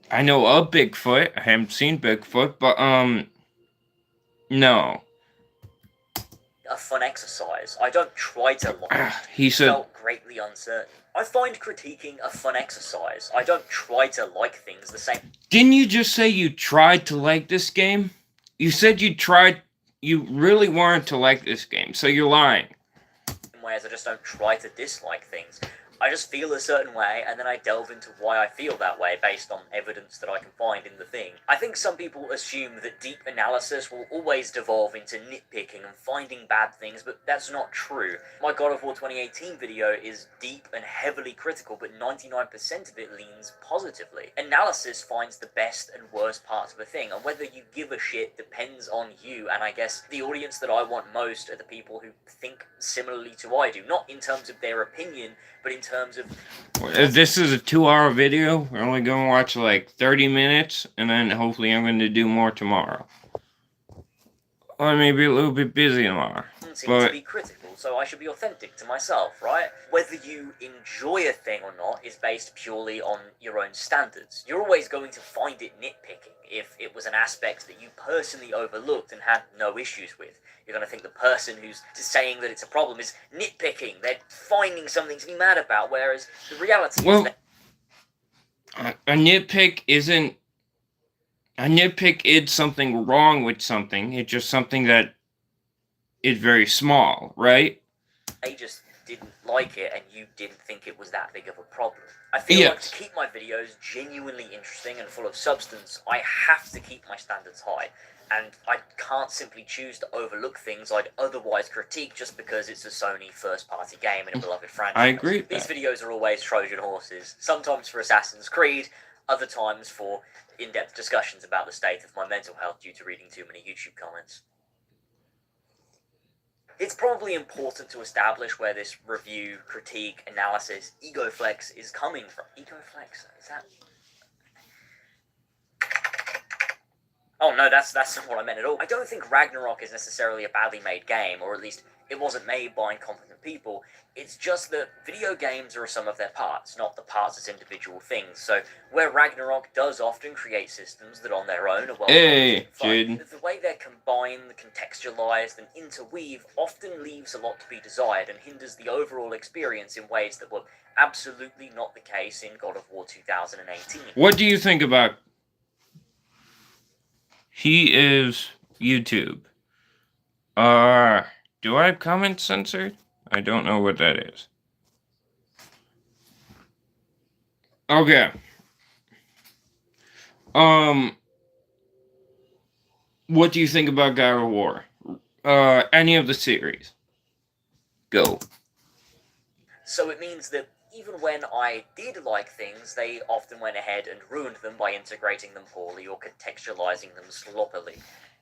I know of Bigfoot. I haven't seen Bigfoot, but, no. A fun exercise. I don't try to like. He said. Felt greatly uncertain. I find critiquing a fun exercise. I don't try to like things the same. Didn't you just say you tried to like this game? You said you really wanted to like this game, so you're lying. Ways I just don't try to dislike things. I just feel a certain way, and then I delve into why I feel that way based on evidence that I can find in the thing. I think some people assume that deep analysis will always devolve into nitpicking and finding bad things, but that's not true. My God of War 2018 video is deep and heavily critical, but 99% of it leans positively. Analysis finds the best and worst parts of a thing, and whether you give a shit depends on you, and I guess the audience that I want most are the people who think similarly to I do, not in terms of their opinion, But in terms of This is a 2-hour video. We're only going to watch like 30 minutes, and then hopefully I'm going to do more tomorrow. Or maybe a little bit busy tomorrow. seems But to be critical, so I should be authentic to myself, right? Whether you enjoy a thing or not is based purely on your own standards. You're always going to find it nitpicking if it was an aspect that you personally overlooked and had no issues with. You're going to think the person who's saying that it's a problem is nitpicking. They're finding something to be mad about, whereas the reality is that a nitpick isn't... A nitpick is something wrong with something. It's just something that is very small, right? they just didn't like it and you didn't think it was that big of a problem. I feel like to keep my videos genuinely interesting and full of substance, I have to keep my standards high. And I can't simply choose to overlook things I'd otherwise critique just because it's a Sony first-party game in a beloved franchise. I agree with These that. videos are always Trojan horses, sometimes for Assassin's Creed, other times for in-depth discussions about the state of my mental health due to reading too many YouTube comments. It's probably important to establish where this review, critique, analysis, ego flex is coming from. Ego flex? Is that... Oh no, that's not what I meant at all. I don't think Ragnarok is necessarily a badly made game, or at least it wasn't made by incompetent people. It's just that video games are a sum of their parts, not the parts as individual things. So where Ragnarok does often create systems that on their own are well Jaden. the way they're combined, contextualized, and interweave often leaves a lot to be desired and hinders the overall experience in ways that were absolutely not the case in God of War 2018. What do you think about... He is YouTube. Do I have comments censored? I don't know what that is. Okay. What do you think about God of War? Any of the series? Go. So it means that even when I did like things, they often went ahead and ruined them by integrating them poorly or contextualizing them sloppily.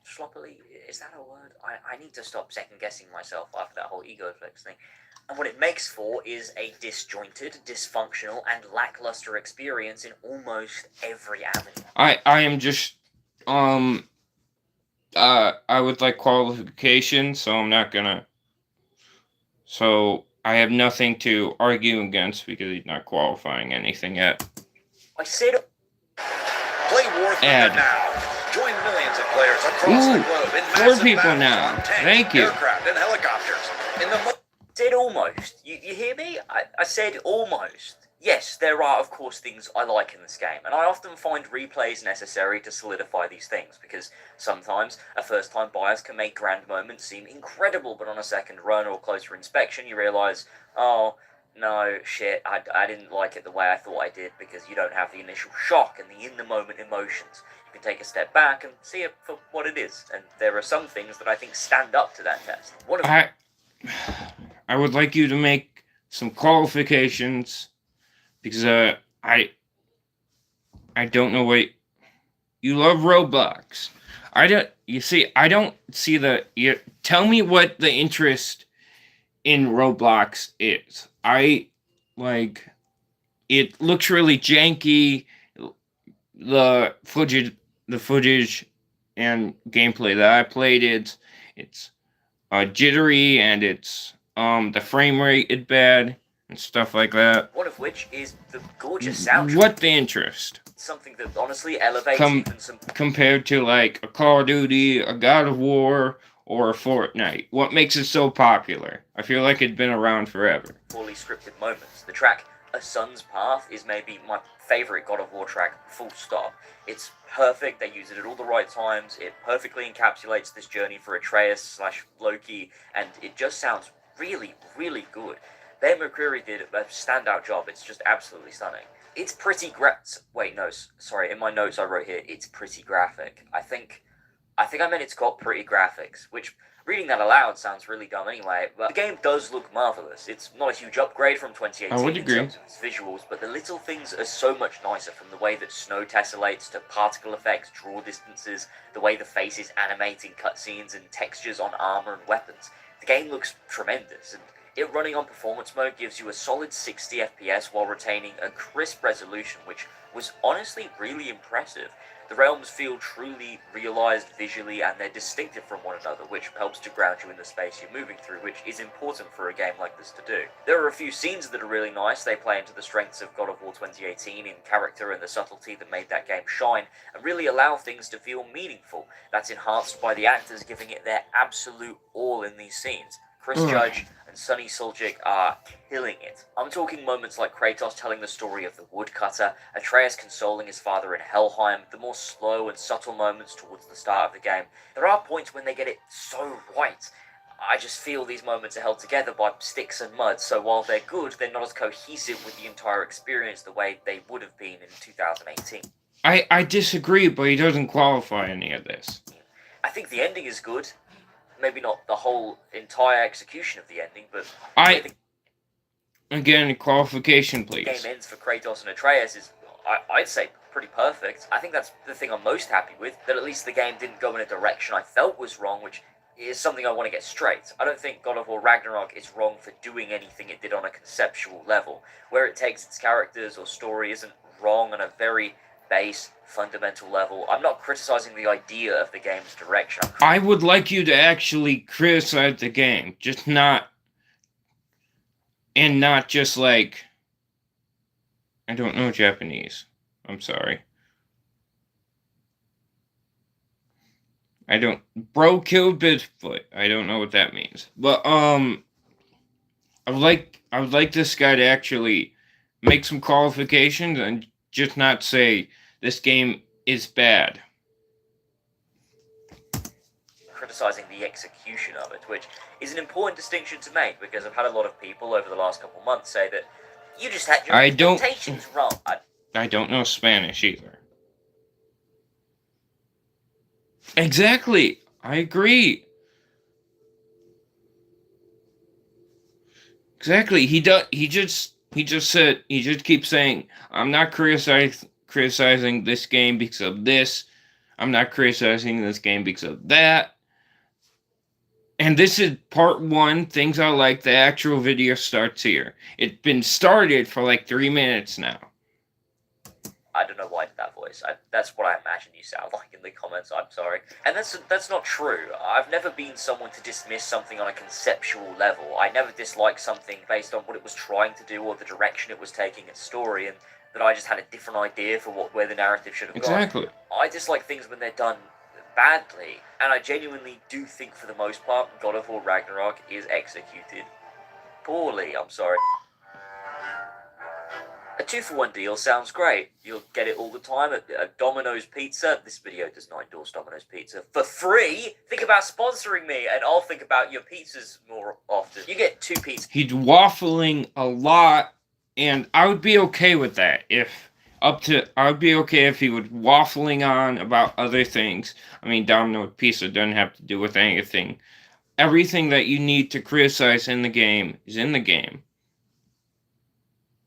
Sloppily? Is that a word? I need to stop second-guessing myself after that whole ego flex thing. And what it makes for is a disjointed, dysfunctional, and lackluster experience in almost every avenue. I am just, I would like qualifications, so I'm not gonna... So... I have nothing to argue against because he's not qualifying anything yet. I said... Play War Thunder now. Join millions of players across the globe in massive 4 people battles now. on tanks, Thank you. aircraft, and helicopters. In the said almost. You hear me? I said almost. Yes, there are, of course, things I like in this game, and I often find replays necessary to solidify these things, because sometimes a first-time buyers can make grand moments seem incredible, but on a second run or closer inspection, you realise, oh, no, shit, I didn't like it the way I thought I did, because you don't have the initial shock and the in-the-moment emotions. You can take a step back and see it for what it is, and there are some things that I think stand up to that test. I would like you to make some qualifications... Because, I don't know what... You love Roblox. I don't see the... Tell me what the interest in Roblox is. It looks really janky. The footage and gameplay that I played, it's jittery, and it's, the frame rate is bad. And stuff like that. One of which is the gorgeous soundtrack. What the interest? Something that honestly elevates even some... Compared to like a Call of Duty, a God of War, or a Fortnite. What makes it so popular? I feel like it's been around forever. Poorly scripted moments. The track A Sun's Path is maybe my favourite God of War track, full stop. It's perfect, they use it at all the right times, it perfectly encapsulates this journey for Atreus / Loki, and it just sounds really, really good. Bear McCreary did a standout job. It's just absolutely stunning. It's pretty in my notes I wrote here, it's pretty graphic. I think I meant it's got pretty graphics, which, reading that aloud sounds really dumb anyway, but the game does look marvellous. It's not a huge upgrade from 2018 I would agree. in terms of its visuals, but the little things are so much nicer, from the way that snow tessellates to particle effects, draw distances, the way the faces animate in cutscenes, and textures on armour and weapons. The game looks tremendous, and It running on performance mode gives you a solid 60 FPS while retaining a crisp resolution, which was honestly really impressive. The realms feel truly realized visually, and they're distinctive from one another, which helps to ground you in the space you're moving through, which is important for a game like this to do. There are a few scenes that are really nice. They play into the strengths of God of War 2018 in character and the subtlety that made that game shine, and really allow things to feel meaningful. That's enhanced by the actors giving it their absolute all in these scenes. Chris Judge and Sonny Suljic are killing it. I'm talking moments like Kratos telling the story of the woodcutter, Atreus consoling his father in Helheim, the more slow and subtle moments towards the start of the game. There are points when they get it so right. I just feel these moments are held together by sticks and mud, so while they're good, they're not as cohesive with the entire experience the way they would have been in 2018. I disagree, but he doesn't qualify any of this. I think the ending is good. Maybe not the whole entire execution of the ending, but again, qualification, please. The game ends for Kratos and Atreus is, I'd say, pretty perfect. I think that's the thing I'm most happy with, that at least the game didn't go in a direction I felt was wrong, which is something I want to get straight. I don't think God of War Ragnarok is wrong for doing anything it did on a conceptual level. Where it takes its characters or story isn't wrong on a very base, fundamental level. I'm not criticizing the idea of the game's direction. I would like you to actually criticize the game, just not just like, I don't know Japanese. I'm sorry. Bro killed Bigfoot. I don't know what that means. But I would like this guy to actually make some qualifications and just not say this game is bad. Criticizing the execution of it, which is an important distinction to make, because I've had a lot of people over the last couple months say that you just had your expectations wrong. I don't know Spanish either. Exactly. I agree. Exactly. He just keeps saying, I'm not criticizing this game because of this. I'm not criticizing this game because of that. And this is part 1, things I like. The actual video starts here. It's been started for like 3 minutes now. I don't know why I did that voice. That's what I imagine you sound like in the comments. I'm sorry. And that's not true. I've never been someone to dismiss something on a conceptual level. I never disliked something based on what it was trying to do or the direction it was taking its story, and that I just had a different idea for where the narrative should have gone. Exactly. I dislike things when they're done badly, and I genuinely do think for the most part God of War Ragnarok is executed poorly. I'm sorry. A 2-for-1 deal sounds great. You'll get it all the time at Domino's Pizza. This video does not endorse Domino's Pizza. For free? Think about sponsoring me, and I'll think about your pizzas more often. You get 2 pizzas. He's waffling a lot, and I would be okay with that I would be okay if he was waffling on about other things. I mean, Domino's Pizza doesn't have to do with anything. Everything that you need to criticize in the game is in the game.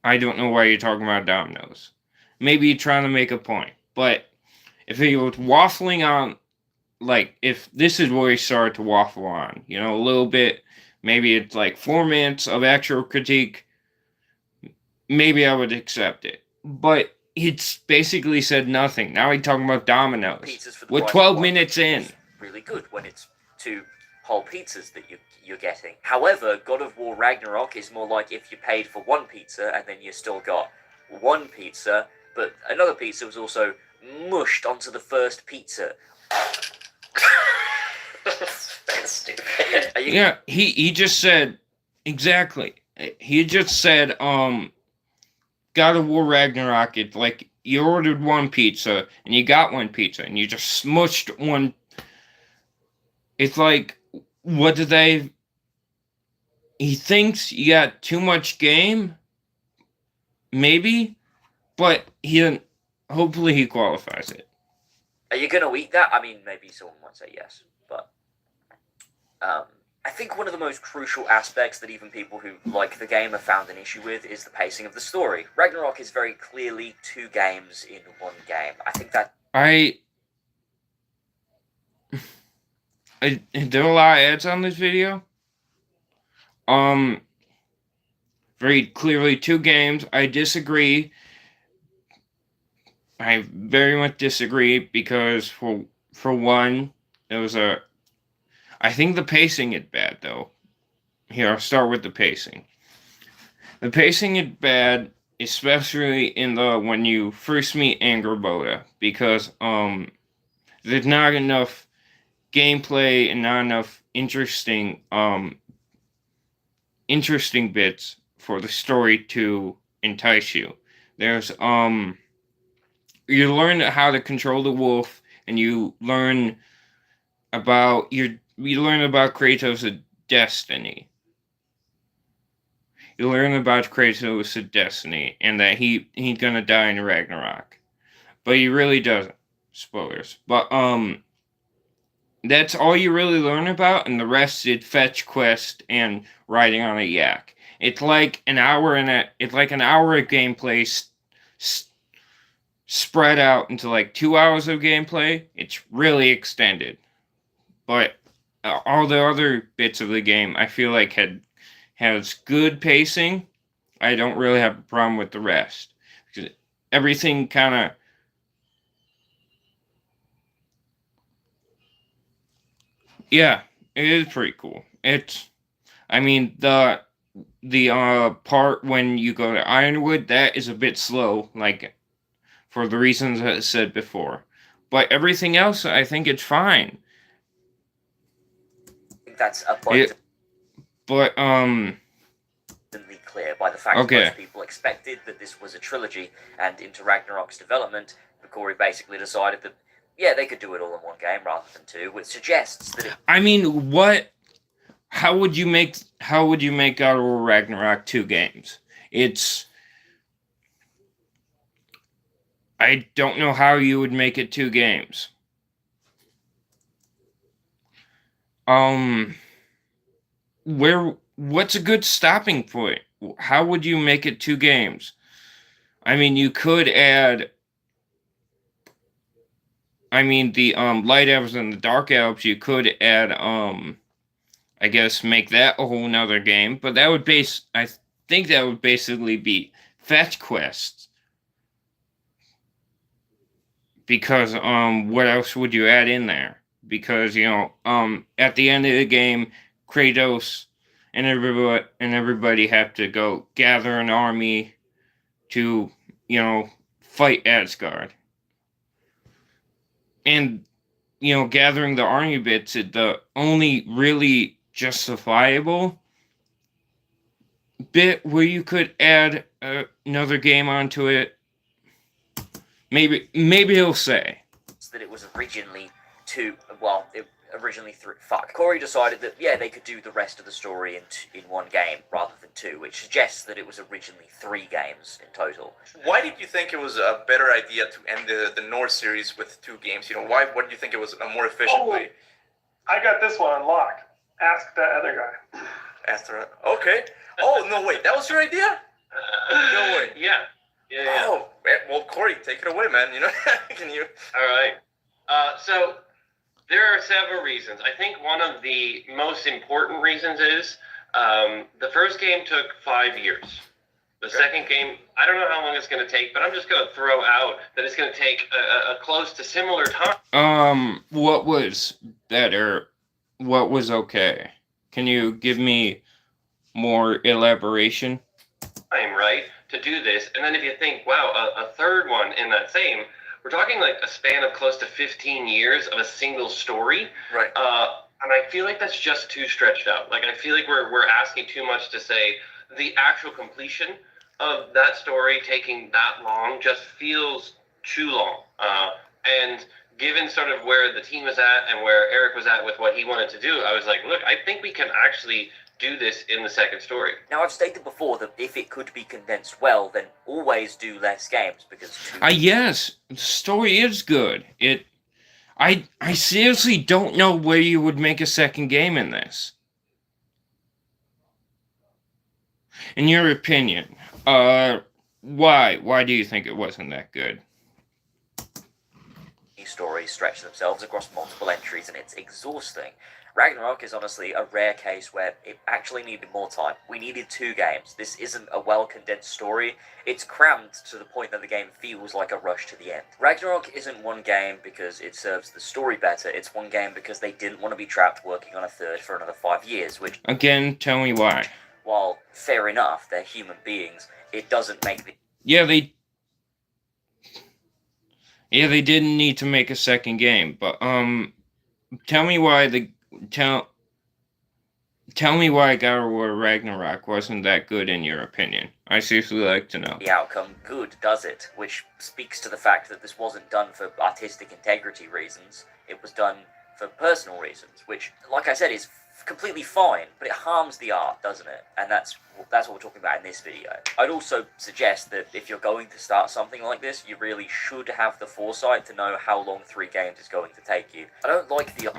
I don't know why you're talking about Domino's. Maybe you're trying to make a point. But if he was waffling on, like, if this is where he started to waffle on, a little bit, maybe it's like 4 minutes of actual critique, maybe I would accept it. But it's basically said nothing. Now he's talking about Domino's. We're 12 minutes in. Really good when it's 2 whole pizzas that you're getting. However, God of War Ragnarok is more like if you paid for 1 pizza and then you still got 1 pizza, but another pizza was also mushed onto the first pizza. That's stupid. Yeah, he just said, exactly. He just said, God of War Ragnarok, it's like you ordered 1 pizza and you got 1 pizza and you just smushed 1. It's like, what do they... He thinks you got too much game? Maybe? But he didn't... Hopefully he qualifies it. Are you going to eat that? I mean, maybe someone might say yes, but... I think one of the most crucial aspects that even people who like the game have found an issue with is the pacing of the story. Ragnarok is very clearly 2 games in 1 game. I think that... There are a lot of ads on this video. very clearly 2 games. I disagree. I very much disagree because for one, it was I think the pacing is bad though. Here, I'll start with the pacing. The pacing is bad, especially in the when you first meet Angerboda, because there's not enough gameplay and not enough interesting bits for the story to entice you. There's you learn how to control the wolf, and you learn about Kratos' destiny. You learn about Kratos' destiny, and that he's gonna die in Ragnarok, but he really doesn't. Spoilers, but that's all you really learn about, and the rest is fetch quest and riding on a yak. It's like an hour of gameplay spread out into like 2 hours of gameplay. It's really extended, but all the other bits of the game I feel like has good pacing. I don't really have a problem with the rest. Everything kind of yeah, it is pretty cool. I mean, the part when you go to Ironwood, that is a bit slow, like for the reasons I said before. But everything else, I think it's fine. I think that's a point. But Clear by the fact that most people expected that this was a trilogy, and into Ragnarok's development, Corey basically decided that they could do it all in one game rather than 2, which suggests that I mean, how would you make God of War Ragnarok 2 games? I don't know how you would make it 2 games. What's a good stopping point? How would you make it 2 games? I mean, you could add the Light Elves and the Dark Elves, you could add I guess make that a whole nother game, but I think that would basically be fetch quests. Because what else would you add in there? Because at the end of the game, Kratos and everybody have to go gather an army to fight Asgard. And gathering the army bits is the only really justifiable bit where you could add another game onto it. Maybe he'll say that it was originally 2. Well, originally 3. Corey decided that they could do the rest of the story in one game rather than 2, which suggests that it was originally 3 games in total. Why did you think it was a better idea to end the Norse series with 2 games? Why? What do you think it was a more efficient way? I got this one unlocked. Ask that other guy. Okay. Oh no! Wait, that was your idea? No way. Yeah. Oh, well, Corey, take it away, man. Can you? All right. So there are several reasons. I think one of the most important reasons is the first game took 5 years. The second game, I don't know how long it's going to take, but I'm just going to throw out that it's going to take a close to similar time. What was better? What was okay? Can you give me more elaboration? Right, to do this, and then if you think, wow, a third one in that same, we're talking like a span of close to 15 years of a single story. Right. And I feel like that's just too stretched out. Like, I feel like we're asking too much to say the actual completion of that story taking that long just feels too long. And given sort of where the team was at and where Eric was at with what he wanted to do, I was like, look, I think we can actually do this in the second story. Now, I've stated before that if it could be condensed well, then always do less games, because yes, the story is good. I seriously don't know where you would make a second game in this. In your opinion, why do you think it wasn't that good? These stories stretch themselves across multiple entries, and it's exhausting. Ragnarok is honestly a rare case where it actually needed more time. We needed 2 games. This isn't a well-condensed story. It's crammed to the point that the game feels like a rush to the end. Ragnarok isn't one game because it serves the story better. It's one game because they didn't want to be trapped working on a third for another 5 years, which... Again, tell me why. While fair enough, they're human beings, it doesn't make the... Yeah, they didn't need to make a second game, but, tell me why Tell me why God of War Ragnarok wasn't that good in your opinion. I seriously like to know. The outcome good, does it? Which speaks to the fact that this wasn't done for artistic integrity reasons. It was done for personal reasons, which, like I said, is completely fine, but it harms the art, doesn't it? And that's what we're talking about in this video. I'd also suggest that if you're going to start something like this, you really should have the foresight to know how long 3 games is going to take you. I don't like the...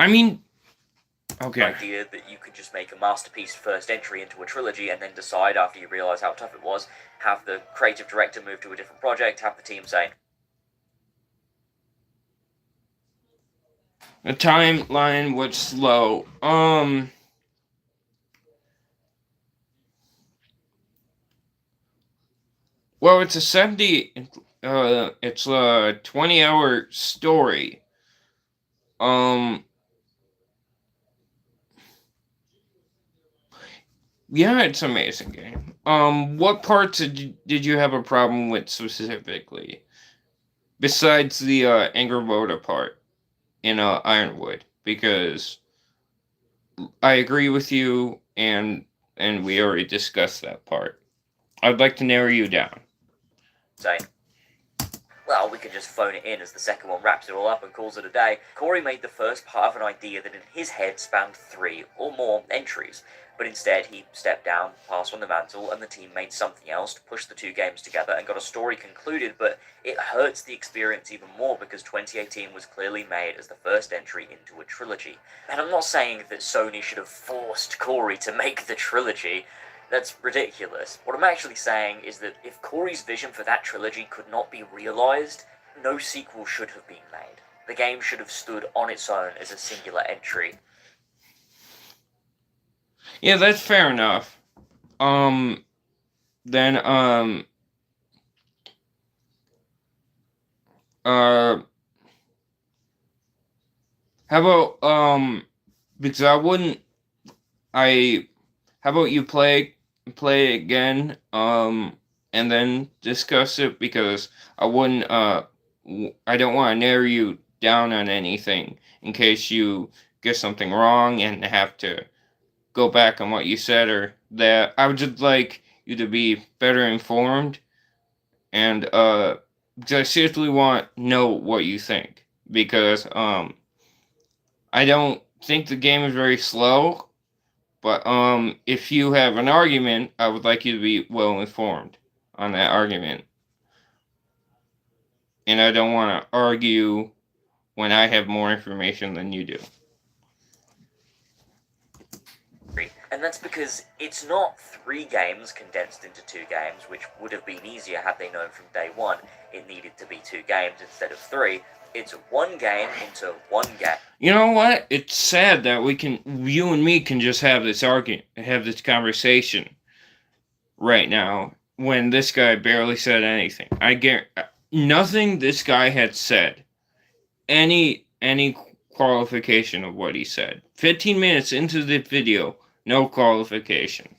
idea that you could just make a masterpiece first entry into a trilogy and then decide after you realise how tough it was, have the creative director move to a different project, have the team say... The timeline was slow. Well, it's a 20-hour story. Yeah, it's an amazing game. What parts did you have a problem with specifically? Besides the Angerboda part in Ironwood, because I agree with you, and we already discussed that part. I'd like to narrow you down. Say, well, we could just phone it in as the second one wraps it all up and calls it a day. Corey made the first part of an idea that in his head spanned 3 or more entries, but instead he stepped down, passed on the mantle, and the team made something else to push the 2 games together and got a story concluded, but it hurts the experience even more because 2018 was clearly made as the first entry into a trilogy. And I'm not saying that Sony should have forced Corey to make the trilogy. That's ridiculous. What I'm actually saying is that if Corey's vision for that trilogy could not be realised, no sequel should have been made. The game should have stood on its own as a singular entry. Yeah, that's fair enough. Then, how about, because how about you play it again, and then discuss it, because I don't want to narrow you down on anything in case you get something wrong and have to go back on what you said, or that. I would just like you to be better informed, and because I seriously want to know what you think, because I don't think the game is very slow, but if you have an argument, I would like you to be well informed on that argument, and I don't want to argue when I have more information than you do. And that's because it's not 3 games condensed into 2 games, which would have been easier had they known from day one it needed to be 2 games instead of 3. It's 1 game into 1 game. You know what? It's sad that you and me can just have this conversation right now when this guy barely said anything. I guarantee nothing this guy had said, any qualification of what he said. 15 minutes into the video, no qualification.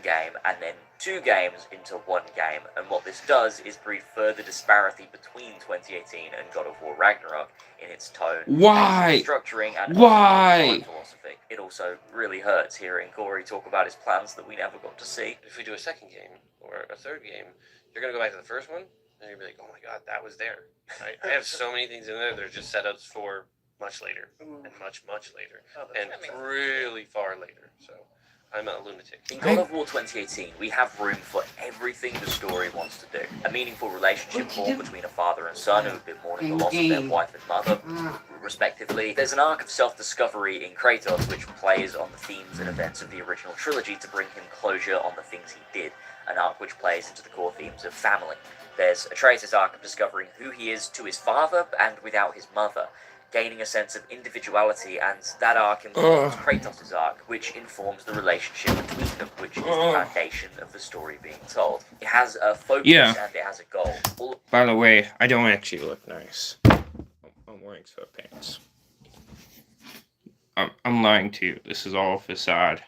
Game, and then 2 games into 1 game, and what this does is breed further disparity between 2018 and God of War Ragnarok in its tone, Why? Structuring, and Why? philosophy. It also really hurts hearing Corey talk about his plans that we never got to see. If we do a second game or a third game, you're gonna go back to the first one, and you're gonna be like, oh my god, that was there. I have so many things in there that are just setups for much later, and much later, and really far later, so I'm a lunatic. In God of War 2018, we have room for everything the story wants to do. A meaningful relationship formed between a father and son who have been mourning the loss of their wife and mother, respectively. There's an arc of self-discovery in Kratos which plays on the themes and events of the original trilogy to bring him closure on the things he did, an arc which plays into the core themes of family. There's Atreus' arc of discovering who he is to his father and without his mother. gaining a sense of individuality, and that arc informs Kratos' arc, which informs the relationship between them, which is the foundation of the story being told. It has a focus and it has a goal. By the way, I don't actually look nice. I'm wearing sweatpants. I'm lying to you. This is all facade.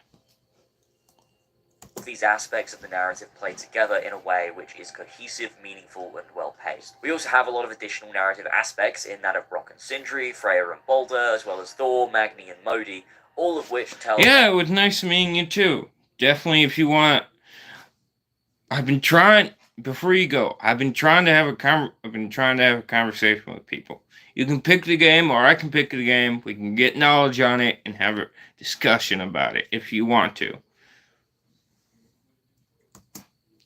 These aspects of the narrative play together in a way which is cohesive, meaningful, and well-paced. We also have a lot of additional narrative aspects in that of Brock and Sindri, Freya and Balder, as well as Thor, Magni, and Modi, all of which tell... Yeah, it was nice meeting you too. Definitely, if you want... I've been trying... Before you go, I've been trying to have a conversation with people. You can pick the game, or I can pick the game. We can get knowledge on it and have a discussion about it if you want to.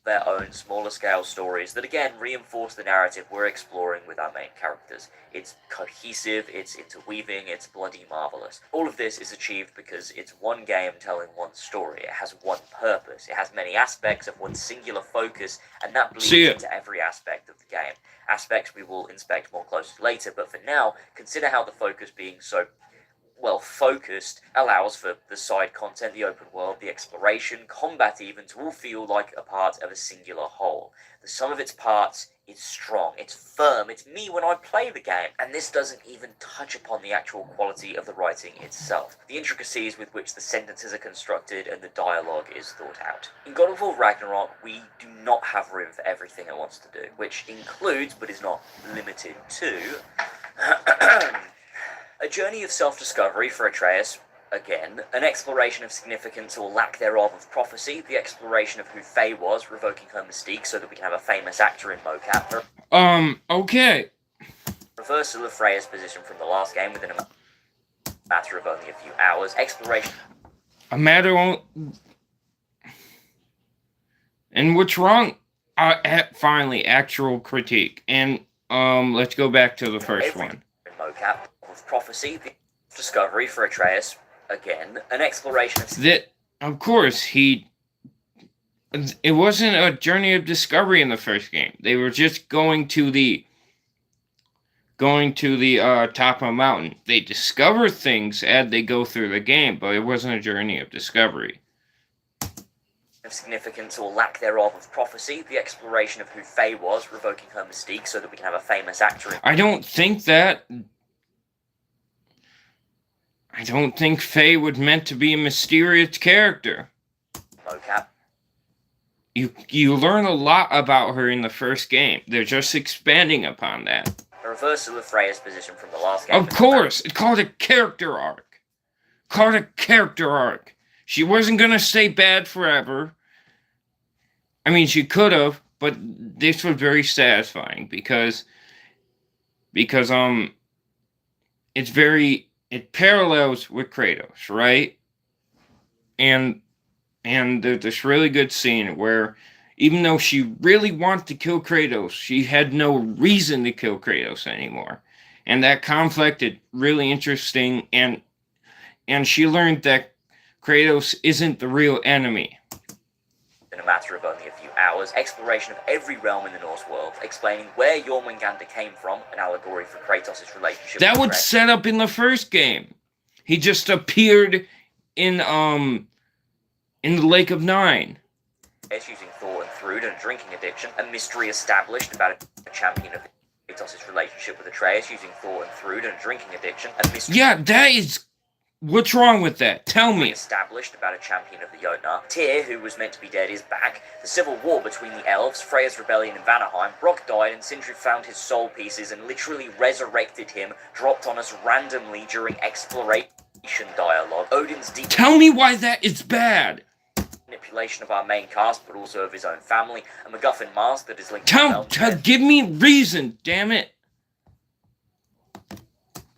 Their own smaller scale stories that again reinforce the narrative we're exploring with our main characters. It's cohesive, it's interweaving, it's bloody marvelous. All of this is achieved because it's one game telling one story. It has one purpose. It has many aspects of one singular focus, and that bleeds into every aspect of the game. Aspects we will inspect more closely later, but for now, consider how the focus being so well focused allows for the side content, the open world, the exploration, combat even, to all feel like a part of a singular whole. The sum of its parts is strong, it's firm, it's me when I play the game, and this doesn't even touch upon the actual quality of the writing itself, the intricacies with which the sentences are constructed and the dialogue is thought out. In God of War Ragnarok, we do not have room for everything it wants to do, which includes, but is not limited to, a journey of self-discovery for Atreus, again, an exploration of significance or lack thereof of prophecy, the exploration of who Faye was, revoking her mystique so that we can have a famous actor in mocap. Okay. Reversal of Freya's position from the last game within a matter of only a few hours. Exploration. A matter of... And what's wrong? Finally, actual critique. And, let's go back to the first one. In mocap. Of prophecy, the discovery for Atreus, again, an exploration of... That, of course, it wasn't a journey of discovery in the first game. They were just going to the top of a mountain. They discover things as they go through the game, but it wasn't a journey of discovery. Of significance or lack thereof of prophecy, the exploration of who Faye was, revoking her mystique so that we can have a famous actor in... I don't think Faye was meant to be a mysterious character. Mocap. You learn a lot about her in the first game. They're just expanding upon that. A reversal of Freya's position from the last game. Of course! It's called a character arc. She wasn't gonna stay bad forever. I mean, she could have, but this was very satisfying because it parallels with Kratos, right? And there's this really good scene where even though she really wanted to kill Kratos, she had no reason to kill Kratos anymore. And that conflict is really interesting, and she learned that Kratos isn't the real enemy. In a matter of only a few hours, exploration of every realm in the Norse world, explaining where Jormungandr came from, an allegory for Kratos' relationship that with was set up in the first game. He just appeared in the Lake of Nine. Using Thor and Thrud and a drinking addiction, a mystery established about a champion of Kratos' relationship with Atreus, using Thor and Thrud and a drinking addiction, a mystery... Yeah, that is... What's wrong with that? Tell me. Established about a champion of the Jotnar. Tyr, who was meant to be dead, is back. The civil war between the elves, Freya's rebellion in Vanaheim. Brock died and Sindri found his soul pieces and literally resurrected him, dropped on us randomly during exploration dialogue. Odin's deep... Tell me why that is bad. Manipulation of our main cast, but also of his own family. A MacGuffin mask that is linked give me reason, damn it.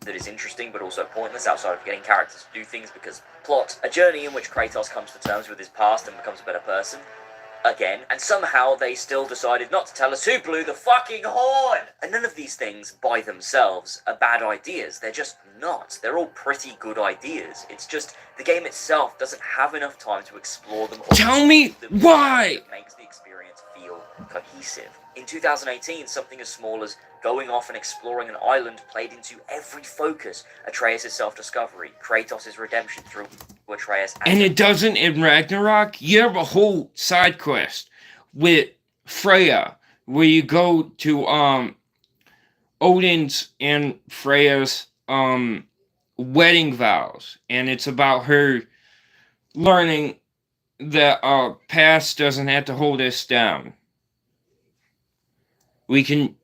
That is interesting but also pointless outside of getting characters to do things because plot. A journey in which Kratos comes to terms with his past and becomes a better person. again, and somehow they still decided not to tell us who blew the fucking horn! And none of these things, by themselves, are bad ideas. They're just not. They're all pretty good ideas. It's just, the game itself doesn't have enough time to explore them all. Tell me why! It makes the experience feel cohesive. In 2018, something as small as going off and exploring an island played into every focus. Atreus' self-discovery, Kratos' redemption through Atreus, and it doesn't in Ragnarok. You have a whole side quest with Freya, where you go to Odin's and Freya's wedding vows, and it's about her learning that past doesn't have to hold us down. We can...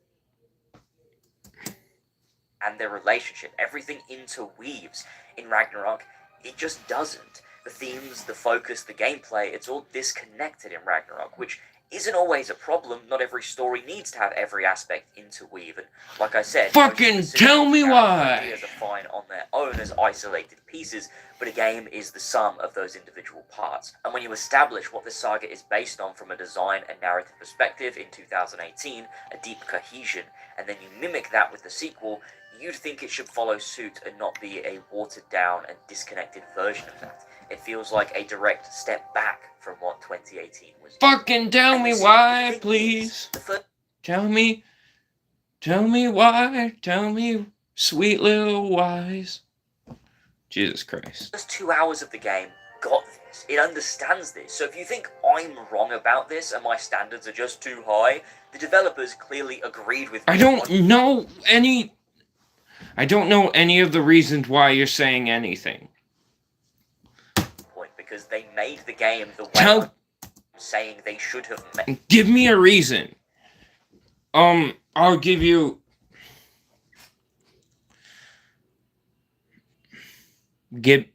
and their relationship. Everything interweaves. In Ragnarok, it just doesn't. The themes, the focus, the gameplay, it's all disconnected in Ragnarok, which isn't always a problem. Not every story needs to have every aspect interweave, and like I said, fucking tell me why! Ideas are fine on their own as isolated pieces, but a game is the sum of those individual parts. And when you establish what this saga is based on from a design and narrative perspective in 2018, a deep cohesion, and then you mimic that with the sequel, you'd think it should follow suit and not be a watered-down and disconnected version of that. It feels like a direct step back from what 2018 was. Fucking tell me why, please. Tell me why. Tell me, sweet little wise. Jesus Christ. Just 2 hours of the game got this. It understands this. So if you think I'm wrong about this and my standards are just too high, the developers clearly agreed with me. I don't know any of the reasons why you're saying anything. Because they made the game the way I'm saying they should have made. Give me a reason. I'll give you... Give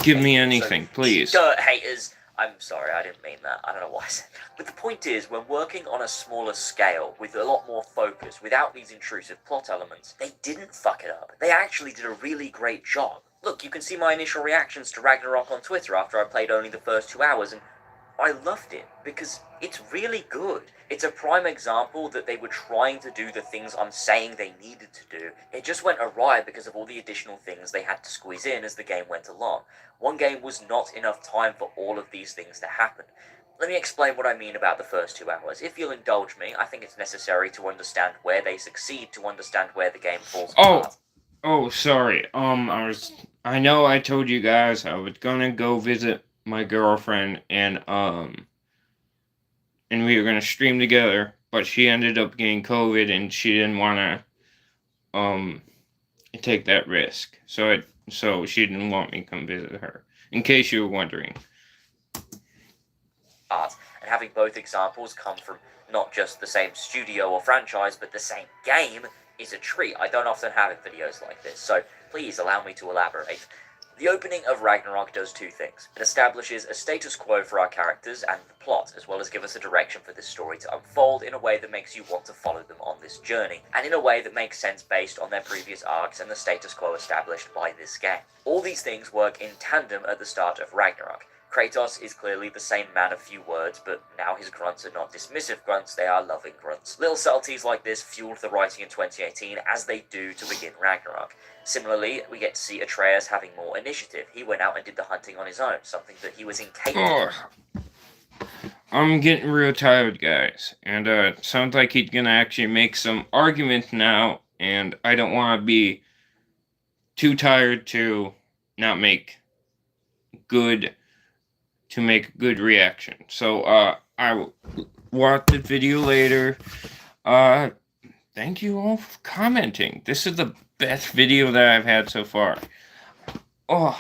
me anything, please. Dirt haters. I'm sorry, I didn't mean that. I don't know why I said that. But the point is, when working on a smaller scale, with a lot more focus, without these intrusive plot elements, they didn't fuck it up. They actually did a really great job. Look, you can see my initial reactions to Ragnarok on Twitter after I played only the first 2 hours, and I loved it, because it's really good. It's a prime example that they were trying to do the things I'm saying they needed to do. It just went awry because of all the additional things they had to squeeze in as the game went along. One game was not enough time for all of these things to happen. Let me explain what I mean about the first 2 hours. If you'll indulge me, I think it's necessary to understand where they succeed to understand where the game falls apart. Oh, sorry. I know I told you guys I was gonna go visit my girlfriend and we were gonna stream together, but she ended up getting COVID and she didn't wanna take that risk. So she didn't want me to come visit her. In case you were wondering. And having both examples come from not just the same studio or franchise, but the same game is a treat. I don't often have videos like this, so please allow me to elaborate. The opening of Ragnarok does two things. It establishes a status quo for our characters and the plot, as well as give us a direction for this story to unfold in a way that makes you want to follow them on this journey, and in a way that makes sense based on their previous arcs and the status quo established by this game. All these things work in tandem at the start of Ragnarok. Kratos is clearly the same man of few words, but now his grunts are not dismissive grunts, they are loving grunts. Little subtleties like this fueled the writing in 2018, as they do to begin Ragnarok. Similarly, we get to see Atreus having more initiative. He went out and did the hunting on his own, something that he was incapable of. I'm getting real tired, guys, and sounds like he's gonna actually make some arguments now, and I don't want to be too tired to not make good reaction. So I will watch the video later. Thank you all for commenting. This is the best video that I've had so far. Oh,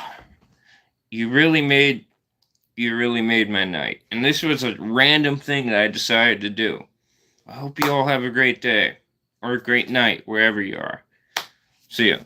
you really made my night. And this was a random thing that I decided to do. I hope you all have a great day or a great night wherever you are. See ya.